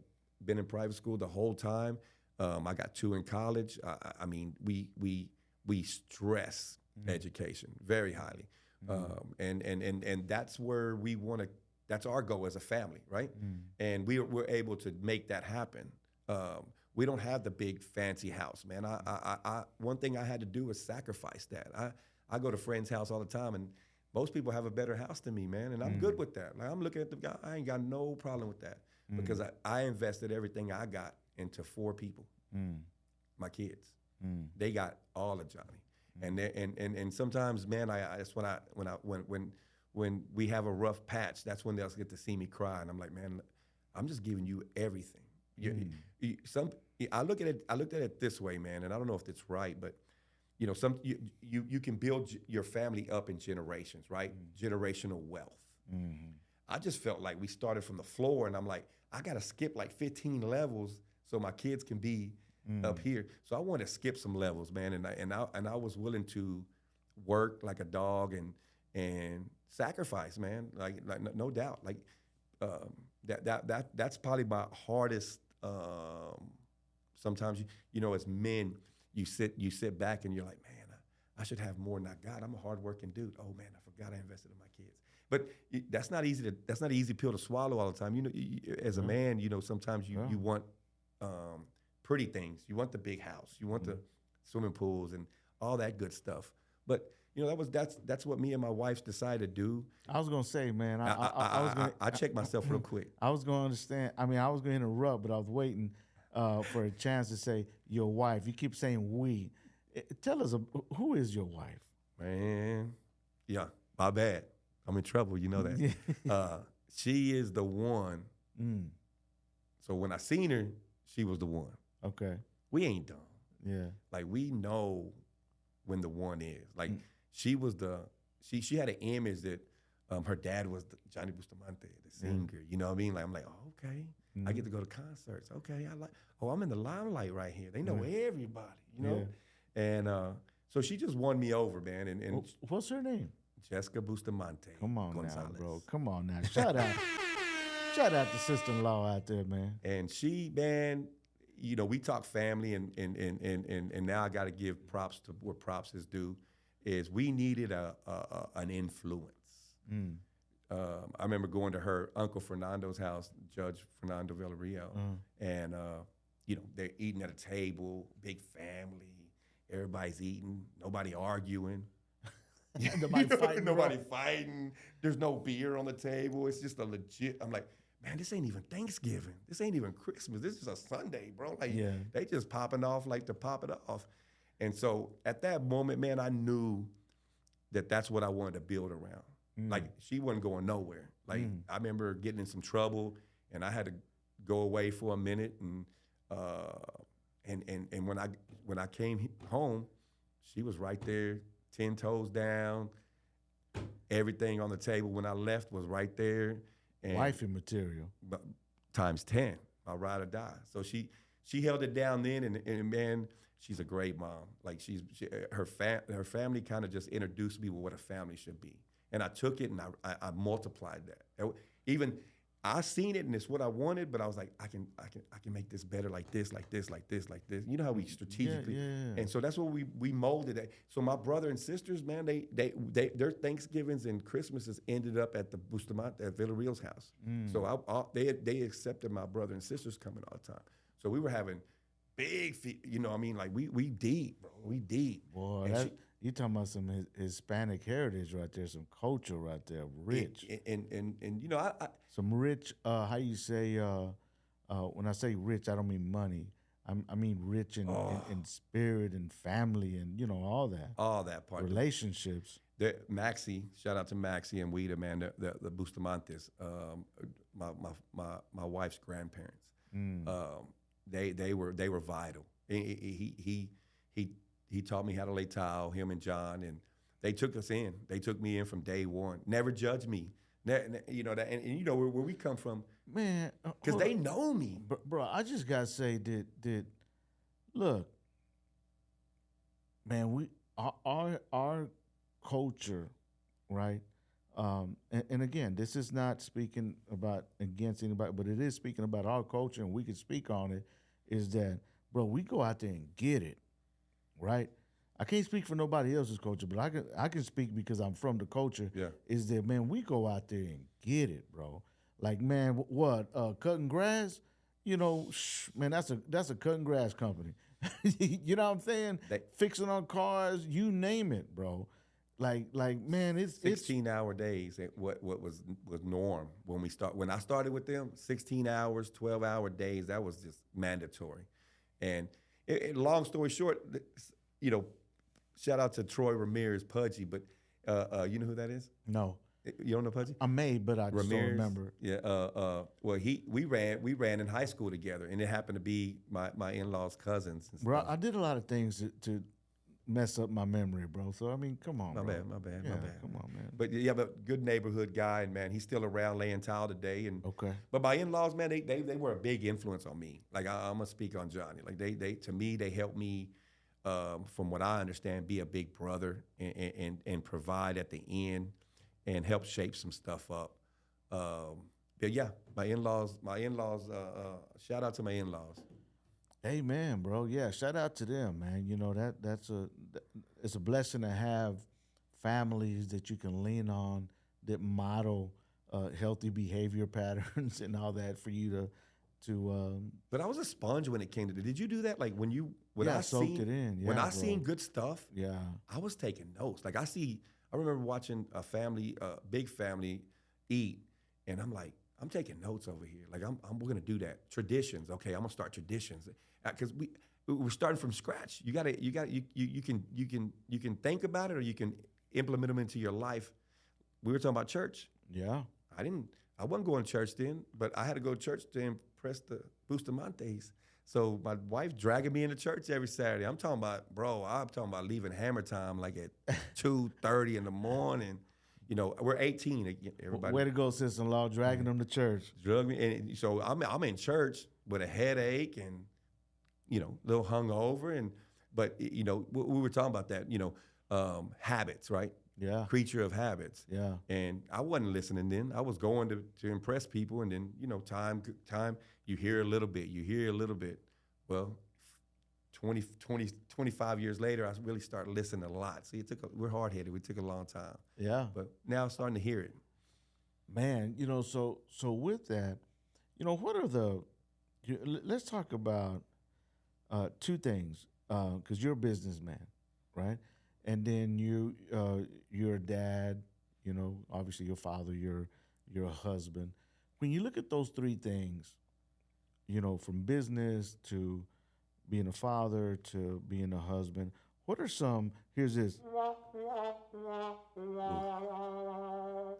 been in private school the whole time. I got 2 in college. I mean, we stress education very highly, and that's where we want to. That's our goal as a family, right? And we're able to make that happen. We don't have the big fancy house, man. One thing I had to do was sacrifice that. I go to friends' house all the time, and most people have a better house than me, man, and I'm good with that. Like, I'm looking at the guy, I ain't got no problem with that because I invested everything I got into 4 people, my kids. They got all of Johnny, and sometimes, man, that's when we have a rough patch, that's when they'll get to see me cry, and I'm like, man, I'm just giving you everything. I looked at it this way, man, and I don't know if it's right, but you know, you can build your family up in generations, right? Generational wealth. I just felt like we started from the floor, and I'm like, I got to skip like 15 levels so my kids can be up here. So I want to skip some levels, man, and I was willing to work like a dog and sacrifice, man, like no doubt, like that's probably my hardest. Sometimes you know, as men, you sit back and you're like, man, I should have more than I got. I'm a hardworking dude. Oh man, I forgot I invested in my kids. But that's not easy. That's not an easy pill to swallow all the time. You know, as a man, you know, sometimes you want pretty things. You want the big house. You want the swimming pools and all that good stuff. But you know, that's what me and my wife decided to do. I was gonna say, man, I checked myself real quick. I was gonna understand. I mean, I was gonna interrupt, but I was waiting for a chance to say your wife. You keep saying we. Tell us, who is your wife? Man, yeah, my bad. I'm in trouble. You know that. She is the one. So when I seen her, she was the one. Okay. We ain't dumb. Yeah. Like, we know when the one is. Like, she was she had an image that her dad was Johnny Bustamante, the singer. You know what I mean? Like, I'm like, oh, okay. I get to go to concerts. Okay, I'm in the limelight right here. They know everybody, you know? Yeah. And so she just won me over, man. And what's her name? Jessica Bustamante. Come on Gonzalez. now, bro. Come on now. Shout out. Shout out to sister-in-law out there, man. And she, man, you know, we talk family, and now I got to give props to where props is due. Is we needed an influence. I remember going to her Uncle Fernando's house, Judge Fernando Villarreal, and you know, they're eating at a table, big family, everybody's eating, nobody arguing. Nobody fighting. There's no beer on the table. It's just a legit. I'm like, man, this ain't even Thanksgiving. This ain't even Christmas. This is a Sunday, bro. Like, they just popping off like to pop it off. And so at that moment, man, I knew that that's what I wanted to build around. Like, she wasn't going nowhere. Like, I remember getting in some trouble, and I had to go away for a minute. And when I came home, she was right there, 10 toes down, everything on the table. When I left was right there. And wifey material. Times 10, my ride or die. So she held it down then, and man, she's a great mom. Like, her family kind of just introduced me with what a family should be. And I took it and I multiplied that. Even I seen it and it's what I wanted, but I was like, I can make this better, like this, like this, like this, like this. You know how we strategically, and so that's what we molded it. So my brother and sisters, man, their Thanksgivings and Christmases ended up at the Bustamante at Villarreal's house. So they accepted my brother and sisters coming all the time. So we were having big, you know what I mean? Like, we deep, bro. We deep. Boy, you talking about some Hispanic heritage right there, some culture right there, rich. And you know, I some rich, how you say, when I say rich, I don't mean money. I mean rich in spirit and family and, you know, all that. All that part. Relationships. Maxie, shout out to Maxie and Weta, man, the Bustamantes, my wife's grandparents. They were vital. He taught me how to lay tile, him and John, and they took us in. They took me in from day one. Never judged me. You know that, and you know where we come from, Man, because they know me. bro, I just gotta say that look, man, our culture, right? And again, this is not speaking about against anybody, but it is speaking about our culture, and we can speak on it. Is that, bro? We go out there and get it, right? I can't speak for nobody else's culture, but I can speak because I'm from the culture. Yeah. Is that, man? We go out there and get it, bro. Like, man, what cutting grass? You know, man, that's a cutting grass company. You know what I'm saying? Fixing on cars, you name it, bro. Like, man, it's 16-hour days. What was norm when I started with them? 16 hours, 12-hour days. That was just mandatory. And long story short, you know, shout out to Troy Ramirez, Pudgy. But you know who that is? No. You don't know Pudgy? I may, but I just don't remember. Yeah. Well, we ran in high school together, and it happened to be my in-laws' cousins. And bro, I did a lot of things to mess up my memory, bro. So I mean, come on, my bro. bad. Come on, man. But yeah, but good neighborhood guy, and man, he's still around laying tile today. And okay. But my in-laws, man, they were a big influence on me. Like I'm gonna speak on Johnny. Like they to me, they helped me, from what I understand, be a big brother and provide at the end and help shape some stuff up. But yeah, my in-laws. Shout out to my in-laws. Hey, man, bro. Yeah, shout out to them, man. You know it's a blessing to have families that you can lean on that model healthy behavior patterns and all that for you to. But I was a sponge when it came to. Did you do that? Like when I soaked it in. Yeah, when I bro. seen good stuff. Yeah. I was taking notes. Like I remember watching a big family eat, and I'm like, I'm taking notes over here. Like we're gonna do that. Traditions. Okay, I'm gonna start traditions because we're starting from scratch. You can think about it, or you can implement them into your life. We were talking about church. Yeah. I wasn't going to church then, but I had to go to church to impress the Bustamantes. So my wife dragging me into church every Saturday. I'm talking about leaving hammer time like at 2:30 in the morning. You know, we're 18. Everybody. Way to go, sister-in-law, dragging them to church. Drug me, and so I'm in church with a headache and, you know, a little hungover, but you know, we were talking about that. You know, habits, right? Yeah. Creature of habits. Yeah. And I wasn't listening then. I was going to impress people, and then, you know, time you hear a little bit. Well, 25 years later, I really started listening a lot. See, we're hard-headed. We took a long time. Yeah. But now I'm starting to hear it. Man, you know, so with that, you know, let's talk about two things, because you're a businessman, right? And then you're a dad, you know, obviously your father, you're a husband. When you look at those three things, you know, from business to being a father to being a husband, what are here's this.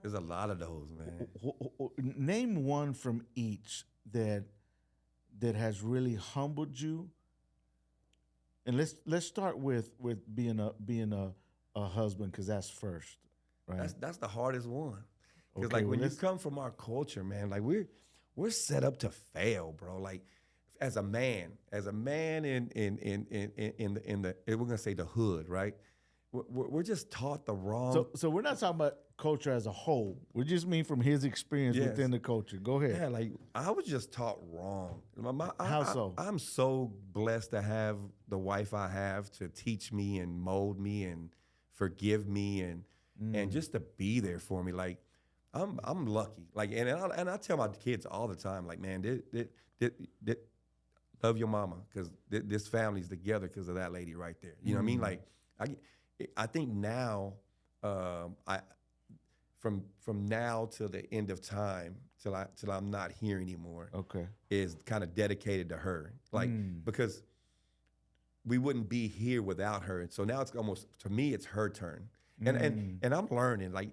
There's a lot of those, man. Name one from each that has really humbled you. And let's start with being a husband, because that's first, right? That's the hardest one. Because Okay, when you come from our culture, man, like we're set up to fail, bro. Like as a man in the we're gonna say the hood, right? We're just taught the wrong. So we're not talking about culture as a whole. We just mean from his experience within the culture. Go ahead. Yeah, like I was just taught wrong. How so? I'm so blessed to have the wife I have to teach me and mold me and forgive me and just to be there for me. Like I'm lucky. Like and I tell my kids all the time, like, man, love your mama, because this family's together because of that lady right there. You know what I mean? Like I think now, from now till the end of time, till I'm not here anymore, okay, is kind of dedicated to her. Like because we wouldn't be here without her, and so now it's almost, to me, it's her turn. And I'm learning, like,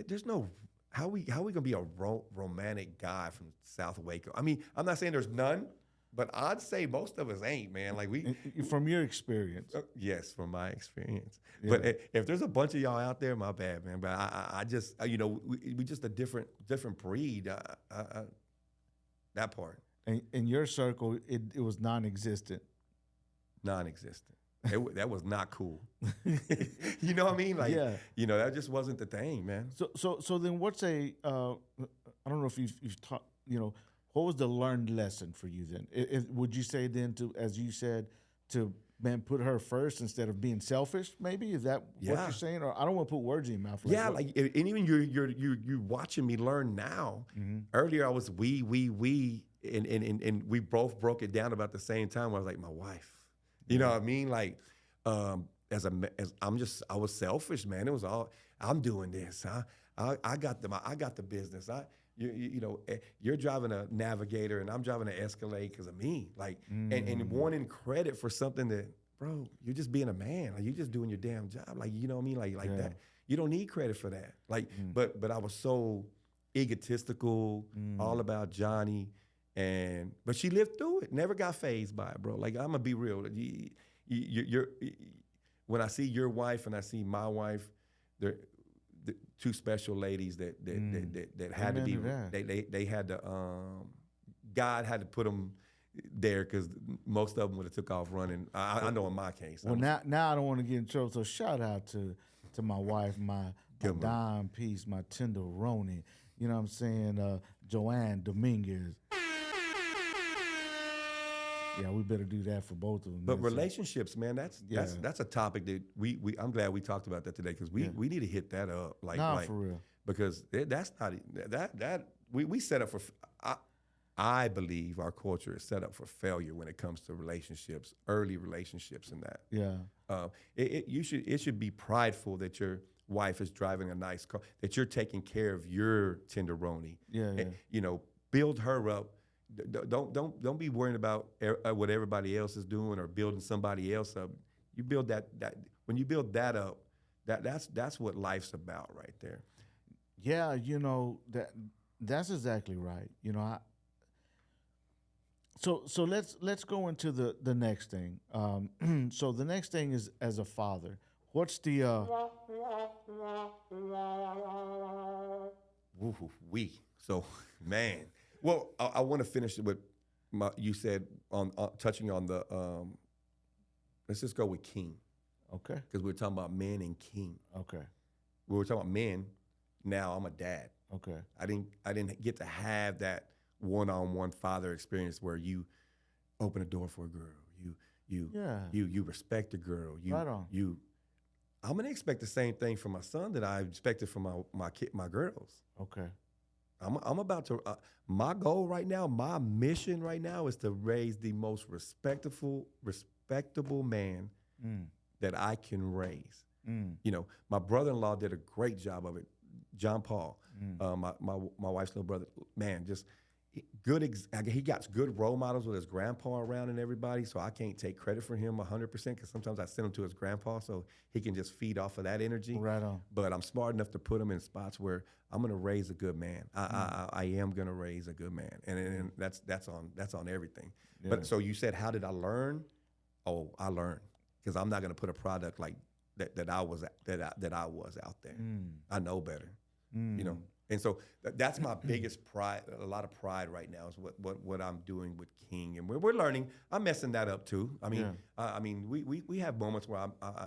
there's no how we gonna be a romantic guy from South Waco. I mean, I'm not saying there's none, but I'd say most of us ain't, man. Like From your experience. Yes, from my experience. Yeah. But if there's a bunch of y'all out there, my bad, man. But I just, we just a different breed. That part. In your circle, it was non-existent. Non-existent. That was not cool. You know what I mean? Like, Yeah. That just wasn't the thing, man. So then what's I don't know if you've taught, what was the learned lesson for you then? Would you say then to, as you said, to put her first instead of being selfish? Maybe is that what you're saying? Or I don't want to put words in your mouth. And even you're watching me learn now. Mm-hmm. Earlier I was we, and we both broke it down about the same time. Where I was like my wife. You know what I mean? Like, I was selfish, man. It was all I'm doing this. I got the business. You're driving a Navigator and I'm driving an Escalade because of me. Like, and wanting credit for something that, bro, you're just being a man. Like, you're just doing your damn job. Like, you know what I mean? Like that. You don't need credit for that. Like, but I was so egotistical, all about Johnny. But she lived through it, never got fazed by it, bro. Like, I'm gonna be real. You're when I see your wife and I see my wife, they're the two special ladies that had to be. They had to. God had to put them there because most of them would have took off running. I know in my case. Well, now I don't want to get in trouble. So shout out to my wife, my dime piece, my tenderoni. You know what I'm saying? Joanne Dominguez. Yeah, we better do that for both of them. But relationships, man, that's a topic that we I'm glad we talked about that today because we need to hit that up. Like for real. Because that's not that we set up for. I believe our culture is set up for failure when it comes to relationships, early relationships, and that. Yeah. It should be prideful that your wife is driving a nice car, that you're taking care of your tenderoni. Yeah. And, build her up. Don't be worrying about what everybody else is doing or building somebody else up. You build that when you build that up, that's what life's about right there. Yeah, that's exactly right. So let's go into the next thing. So the next thing is, as a father, what's the So, man. Well, I want to finish with you said on touching on the. Let's just go with king. Okay. Because we're talking about men and king. Okay. We were talking about men. Now I'm a dad. Okay. I didn't get to have that one-on-one father experience where you open a door for a girl. You respect a girl. Right on. I'm gonna expect the same thing from my son that I expected from my girls. Okay. I'm about to. My goal right now, my mission right now, is to raise the most respectable man that I can raise. My brother-in-law did a great job of it. John Paul, my wife's little brother, man, just good. He got good role models with his grandpa around and everybody. So I can't take credit for him 100% because sometimes I send him to his grandpa so he can just feed off of that energy. Right on. But I'm smart enough to put him in spots where I'm going to raise a good man. I am going to raise a good man, and that's on everything. Yeah. But so you said, how did I learn? Oh, I learned because I'm not going to put a product like that I was out there. I know better, And so that's my biggest pride. A lot of pride right now is what I'm doing with King, and we're learning. I'm messing that up too. I mean, we have moments where I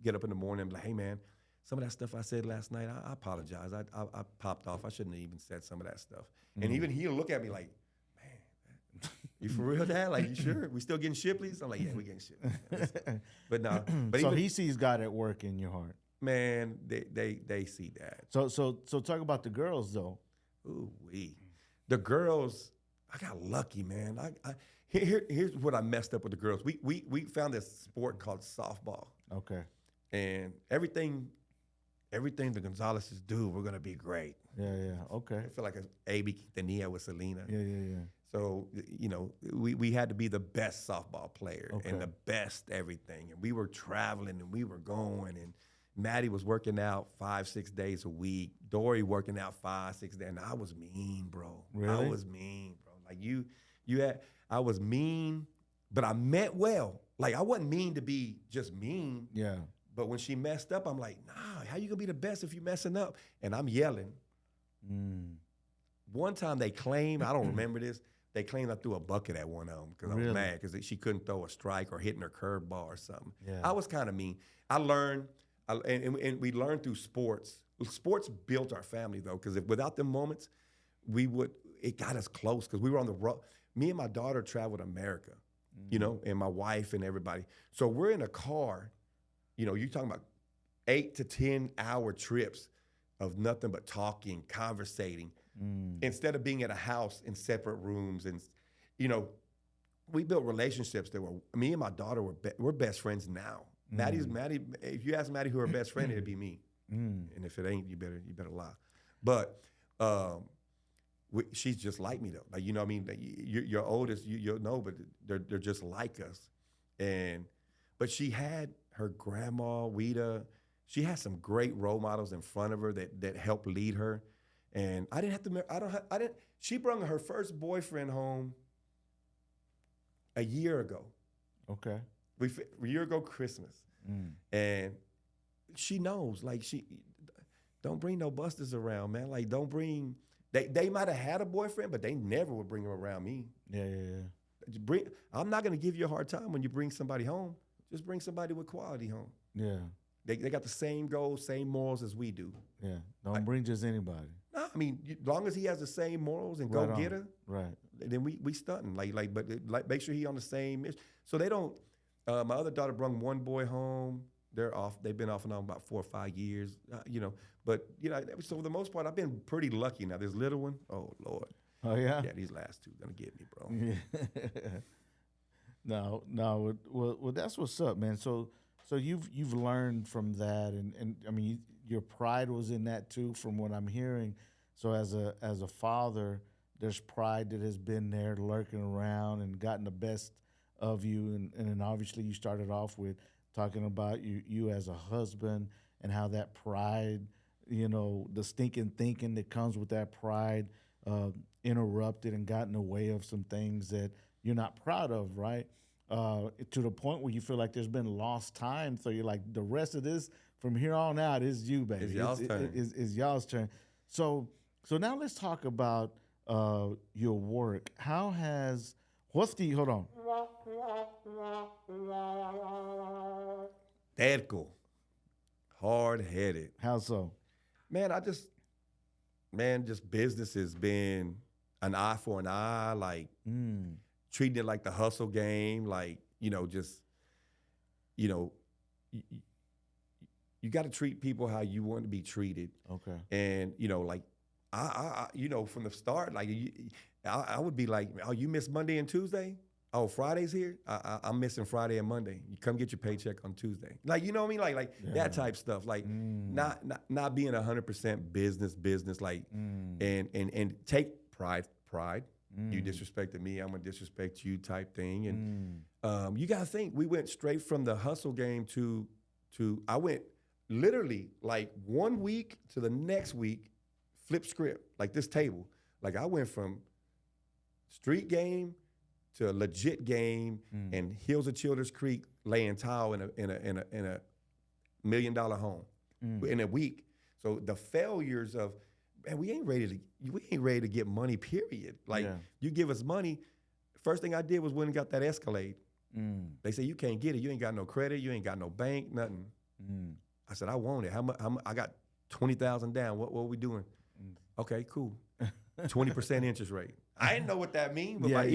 get up in the morning and be like, hey man, some of that stuff I said last night, I apologize. I popped off. I shouldn't have even said some of that stuff. And even he'll look at me like, man, you for real, Dad? Like, you sure? We still getting Shipleys? I'm like, yeah, we getting Shipleys. But no. But so he sees God at work in your heart. Man, they see that. So talk about the girls though. Ooh wee, the girls. I got lucky, man. Here's what I messed up with the girls. We found this sport called softball. Okay. And everything the Gonzaleses do, we're gonna be great. Yeah. Okay. I feel like an A.B. Quintanilla with Selena. Yeah. So we had to be the best softball player and the best everything, and we were traveling and we were going and. Maddie was working out 5-6 days a week. Dory working out 5-6 days. And I was mean, bro. Really? I was mean, bro. Like you had. I was mean, but I meant well. Like, I wasn't mean to be just mean. Yeah. But when she messed up, I'm like, nah, how you gonna be the best if you messing up? And I'm yelling. One time they claimed, I don't remember this, they claimed I threw a bucket at one of them because I was mad because she couldn't throw a strike or hitting her curveball or something. Yeah. I was kind of mean. I learned, and we learned through sports. Sports built our family, though, because without them moments, it got us close because we were on the road. Me and my daughter traveled America, you know, and my wife and everybody. So we're in a car, you know, you're talking about 8 to 10 hour trips of nothing but talking, conversating, instead of being at a house in separate rooms. And, you know, we built relationships that were, me and my daughter we're best friends now. Maddie, if you ask Maddie who her best friend, it'd be me. And if it ain't, you better lie. But she's just like me though. Like, you know what I mean? Like, your oldest, you'll know, but they're just like us. But she had her grandma, Weta. She had some great role models in front of her that helped lead her. And I didn't have to, she brought her first boyfriend home a year ago. Okay. A year ago Christmas. And she knows, like, don't bring no busters around, man. Like, don't bring, they might have had a boyfriend, but they never would bring him around me. Yeah. I'm not gonna give you a hard time when you bring somebody home. Just bring somebody with quality home. Yeah. They got the same goals, same morals as we do. Yeah. Don't bring just anybody. No, I mean, as long as he has the same morals and go get her, right? Then we stunting. But make sure he on the same mission. So they don't. My other daughter brought one boy home. They're off. They've been off and on about 4 or 5 years. You know, but you know, so for the most part, I've been pretty lucky. Now this little one, oh Lord. Oh yeah. Yeah, these last two gonna get me, bro. Yeah. No. Well, that's what's up, man. So you've learned from that, and I mean, your pride was in that too, from what I'm hearing. So as a father, there's pride that has been there, lurking around, and gotten the best of you, and then obviously you started off with talking about you as a husband and how that pride, you know, the stinking thinking that comes with that pride, interrupted and got in the way of some things that you're not proud of, right? To the point where you feel like there's been lost time. So you're like, the rest of this from here on out is you, baby. It's y'all's turn. It's y'all's turn. So now let's talk about your work. Hold on. Terco. Hard-headed. How so? Man, just business has been an eye for an eye, like treating it like the hustle game, like, you know, just, you know, you got to treat people how you want to be treated. Okay. And, you know, like, I you know, from the start, like, I would be like, oh, you miss Monday and Tuesday? Oh, Friday's here? I'm missing Friday and Monday. You come get your paycheck on Tuesday. Like, you know what I mean? Like that type stuff. Like not being 100% business, like, and take pride. You disrespected me, I'm gonna disrespect you type thing. And you gotta think, we went straight from the hustle game to I went literally like 1 week to the next week, flip script, like this table. Like, I went from street game to a legit game, and Hills of Childers Creek laying tile in a $1 million home in a week. So the failures of, man, we ain't ready to get money, period. Like, you give us money. First thing I did was went and got that Escalade. They say you can't get it. You ain't got no credit. You ain't got no bank, nothing. I said, I want it. How much? I got 20,000 down. What are we doing? Okay, cool. 20% interest rate. I didn't know what that means, but my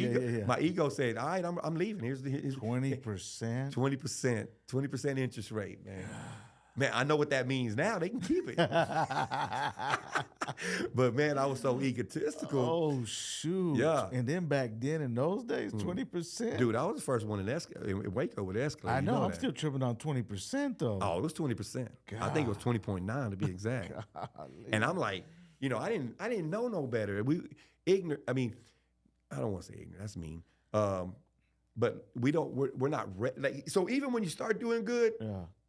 ego said, all right, I'm leaving. Here's 20%. 20% interest rate, man. Man, I know what that means now. They can keep it. But man, I was so egotistical. Oh shoot! Yeah. And then back then in those days, 20%. Dude, I was the first one in Waco with Escalade. I know. I'm that. still tripping on 20% though. Oh, it was 20%. I think it was 20.9 to be exact. And I'm like, you know, I didn't know no better. Ignorant. I mean, I don't want to say ignorant. That's mean. But we're not like, so even when you start doing good,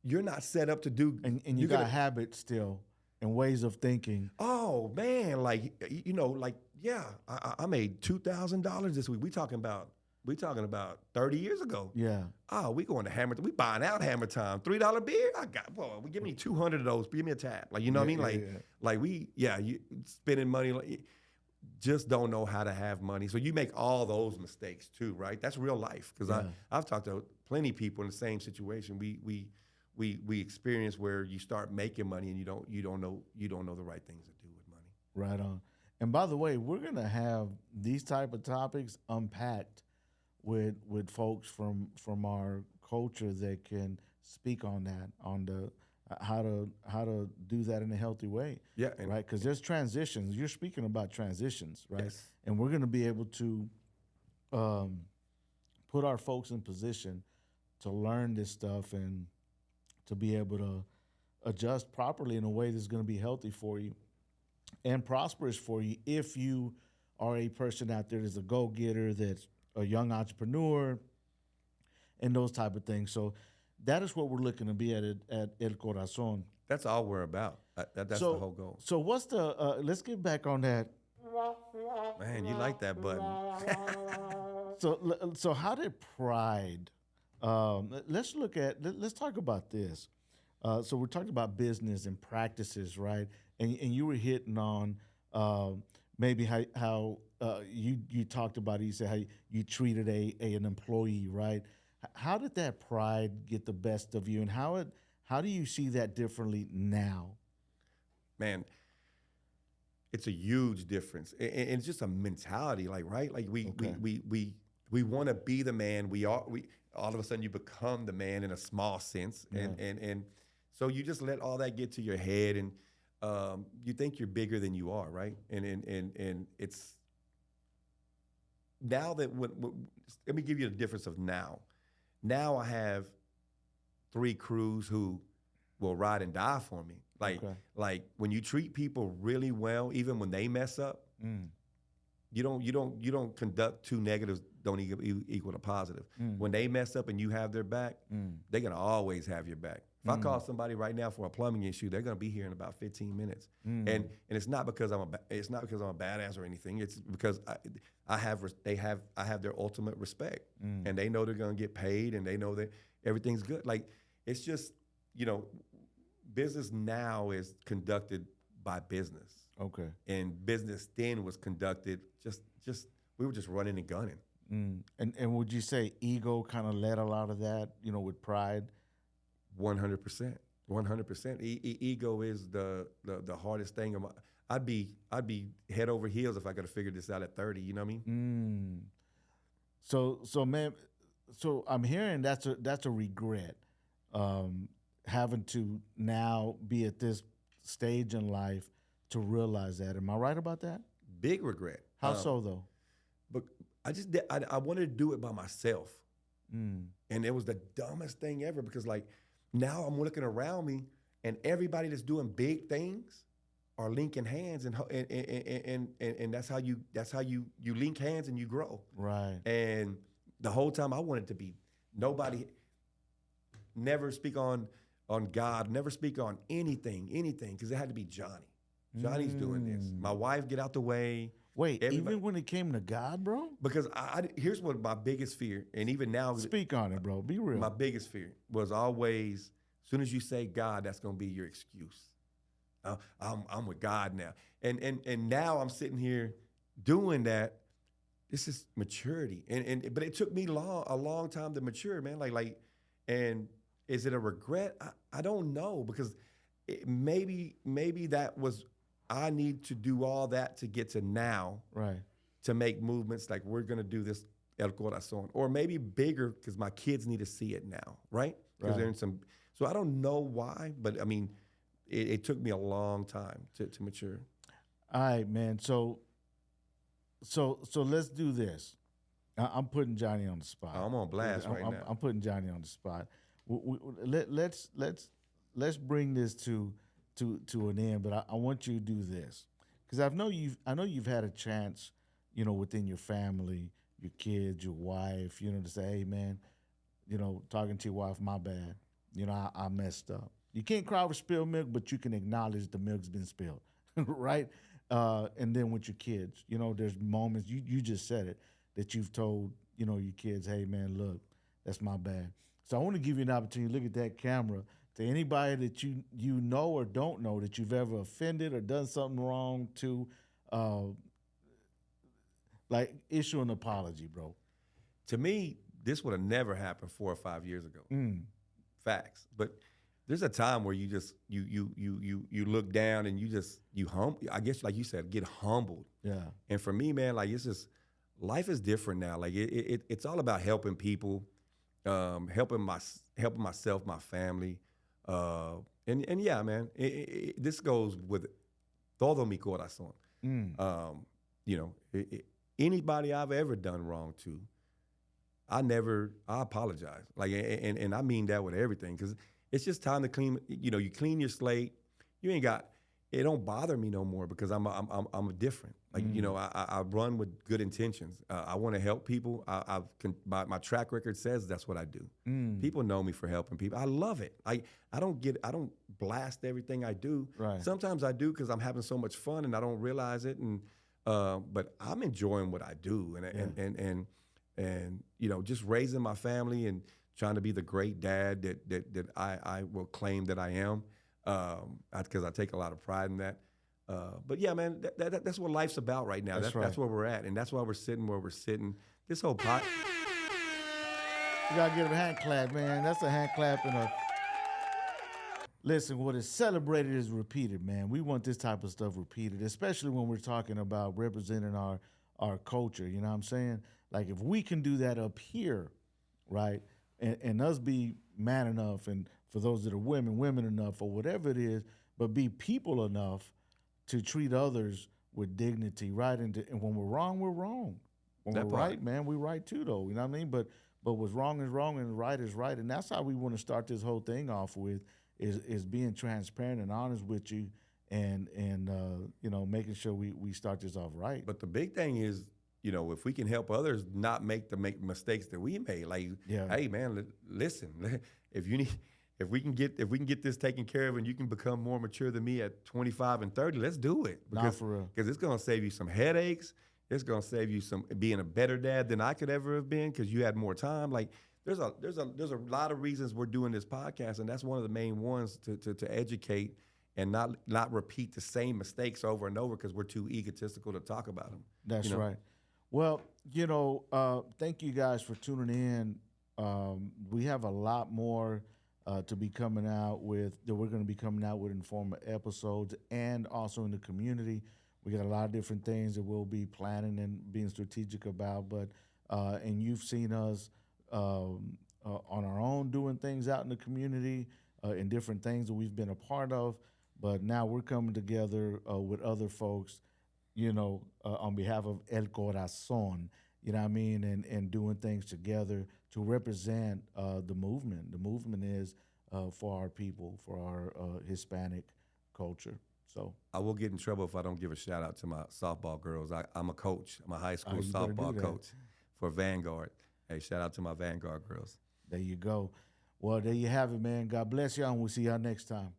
you're not set up to do. And you got habits still and ways of thinking. Oh man, like, you know, like, yeah, I made $2,000 this week. We talking about We talking about 30 years ago. Yeah. Oh, we going to Hammer. We buying out Hammer Time. $3 beer. I got. Boy, we give me 200 of those. Give me a tab. Like you know what I mean? Like you spending money. Like, just don't know how to have money. So you make all those mistakes too, right? That's real life. Because I've talked to plenty of people in the same situation. We experience where you start making money and you don't know the right things to do with money. Right on. And by the way, we're gonna have these type of topics unpacked with folks from our culture that can speak on that, on the how to do that in a healthy way. Yeah. Right. Because there's transitions. You're speaking about transitions, right? Yes. And we're gonna be able to put our folks in position to learn this stuff and to be able to adjust properly in a way that's going to be healthy for you and prosperous for you if you are a person out there that's a go-getter, that's a young entrepreneur, and those type of things. So that is what we're looking to be at El Corazón. That's all we're about. That's the whole goal. So what's the, let's get back on that. Man, you like that button. So how did pride, let's talk about this. So we're talking about business and practices, right? And you were hitting on maybe how you talked about it. You said how you treated an employee, right? How did that pride get the best of you, and how do you see that differently now? Man, it's a huge difference, and it's just a mentality, like right, like we want to be the man. We all of a sudden you become the man in a small sense, and so you just let all that get to your head, and you think you're bigger than you are, right? And it's now that let me give you the difference of now. Now I have 3 crews who will ride and die for me. Like when you treat people really well, even when they mess up, you don't conduct 2 negatives don't equal a positive. When they mess up and you have their back, they're gonna always have your back. If I call somebody right now for a plumbing issue, they're gonna be here in about 15 minutes. And it's not because I'm a badass or anything. It's because I have their ultimate respect, and they know they're gonna get paid, and they know that everything's good. Like it's just business now is conducted by business. Okay. And business then was conducted just we were just running and gunning. And would you say ego kind of led a lot of that, with pride? 100%. 100%. Ego is the hardest thing. I'd be head over heels if I could have figured this out at 30. You know what I mean? So man, so I'm hearing that's a regret, having to now be at this stage in life to realize that. Am I right about that? Big regret. How so though? But I wanted to do it by myself, and it was the dumbest thing ever because like now I'm looking around me and everybody that's doing big things are linking hands and that's how you link hands and you grow. Right. And the whole time I wanted to be nobody. Never speak on God. Never speak on anything because it had to be Johnny. Johnny's doing this. My wife get out the way. Wait, even when it came to God, bro? Because here's what my biggest fear, and even now. Speak on it, bro. Be real. My biggest fear was always, as soon as you say God, that's going to be your excuse. I'm with God now. And now I'm sitting here doing that. This is maturity. But it took me a long time to mature, man. And is it a regret? I don't know because maybe that was, I need to do all that to get to now, right? To make movements like we're gonna do this El Corazón, or maybe bigger because my kids need to see it now, right? Because they're in some. So I don't know why, but I mean, it took me a long time to mature. All right, man. So let's do this. I'm putting Johnny on the spot. I'm on blast right now. I'm putting Johnny on the spot. Let's bring this to an end, but I want you to do this because I know you've had a chance, within your family, your kids, your wife, to say, hey man, talking to your wife, my bad, I messed up. You can't cry over spilled milk, but you can acknowledge the milk's been spilled, right? And then with your kids, there's moments you just said it that you've told your kids, hey man, look, that's my bad. So I want to give you an opportunity to look at that camera to anybody that you know or don't know that you've ever offended or done something wrong to, uh, like issue an apology, bro. To me, this would have never happened 4 or 5 years ago. Mm, Facts. But there's a time where you just you look down and you humble. I guess like you said, get humbled. yeah, And for me, man, like it's just life is different now. Like it's all about helping people, helping myself, my family, and yeah, man, this goes with todo mi corazón. mm, You know, anybody I've ever done wrong to, I apologize. Like, and I mean that with everything, because it's just time to clean. You clean your slate. You ain't got. It don't bother me no more because I'm different. Like, I run with good intentions. I want to help people. My track record says that's what I do. mm, People know me for helping people. I love it. I don't blast everything I do. right, Sometimes I do because I'm having so much fun and I don't realize it. And but I'm enjoying what I do, and just raising my family and trying to be the great dad that I will claim that I am, because I take a lot of pride in that. But yeah, man, that's what life's about right now. That's right. That's where we're at, and that's why we're sitting where we're sitting. This whole pot. you gotta give him a hand clap, man. That's a hand clap and a. Listen, what is celebrated is repeated, man. We want this type of stuff repeated, especially when we're talking about representing our culture. You know what I'm saying? Like if we can do that up here, right, and us be man enough, and for those that are women enough, or whatever it is, but be people enough to treat others with dignity, right? And when we're wrong, we're wrong. When That we're part. right, man, we're right too, though. You know what I mean? But what's wrong is wrong, and right is right, and that's how we want to start this whole thing off with is being transparent and honest with you, and making sure we start this off right. But the big thing is, if we can help others not make mistakes that we made, like, Yeah. hey man, listen, if we can get this taken care of, and you can become more mature than me at 25 and 30, let's do it. Nah, for real. Because it's gonna save you some headaches. It's gonna save you some being a better dad than I could ever have been because you had more time. Like there's a lot of reasons we're doing this podcast, and that's one of the main ones to educate and not repeat the same mistakes over and over because we're too egotistical to talk about them. That's right. Well, thank you guys for tuning in. We have a lot more to be coming out with, that we're going to be coming out with in form of episodes, and also in the community. We got a lot of different things that we'll be planning and being strategic about. But and you've seen us on our own doing things out in the community, and different things that we've been a part of. But now we're coming together with other folks, on behalf of El Corazón, you know what I mean, and doing things together to represent the movement. The movement is for our people, for our Hispanic culture. So I will get in trouble if I don't give a shout out to my softball girls. I'm a coach. I'm a high school you better do softball that. coach for Vanguard. Hey, shout out to my Vanguard girls. there you go. Well, there you have it, man. God bless y'all, and we'll see y'all next time.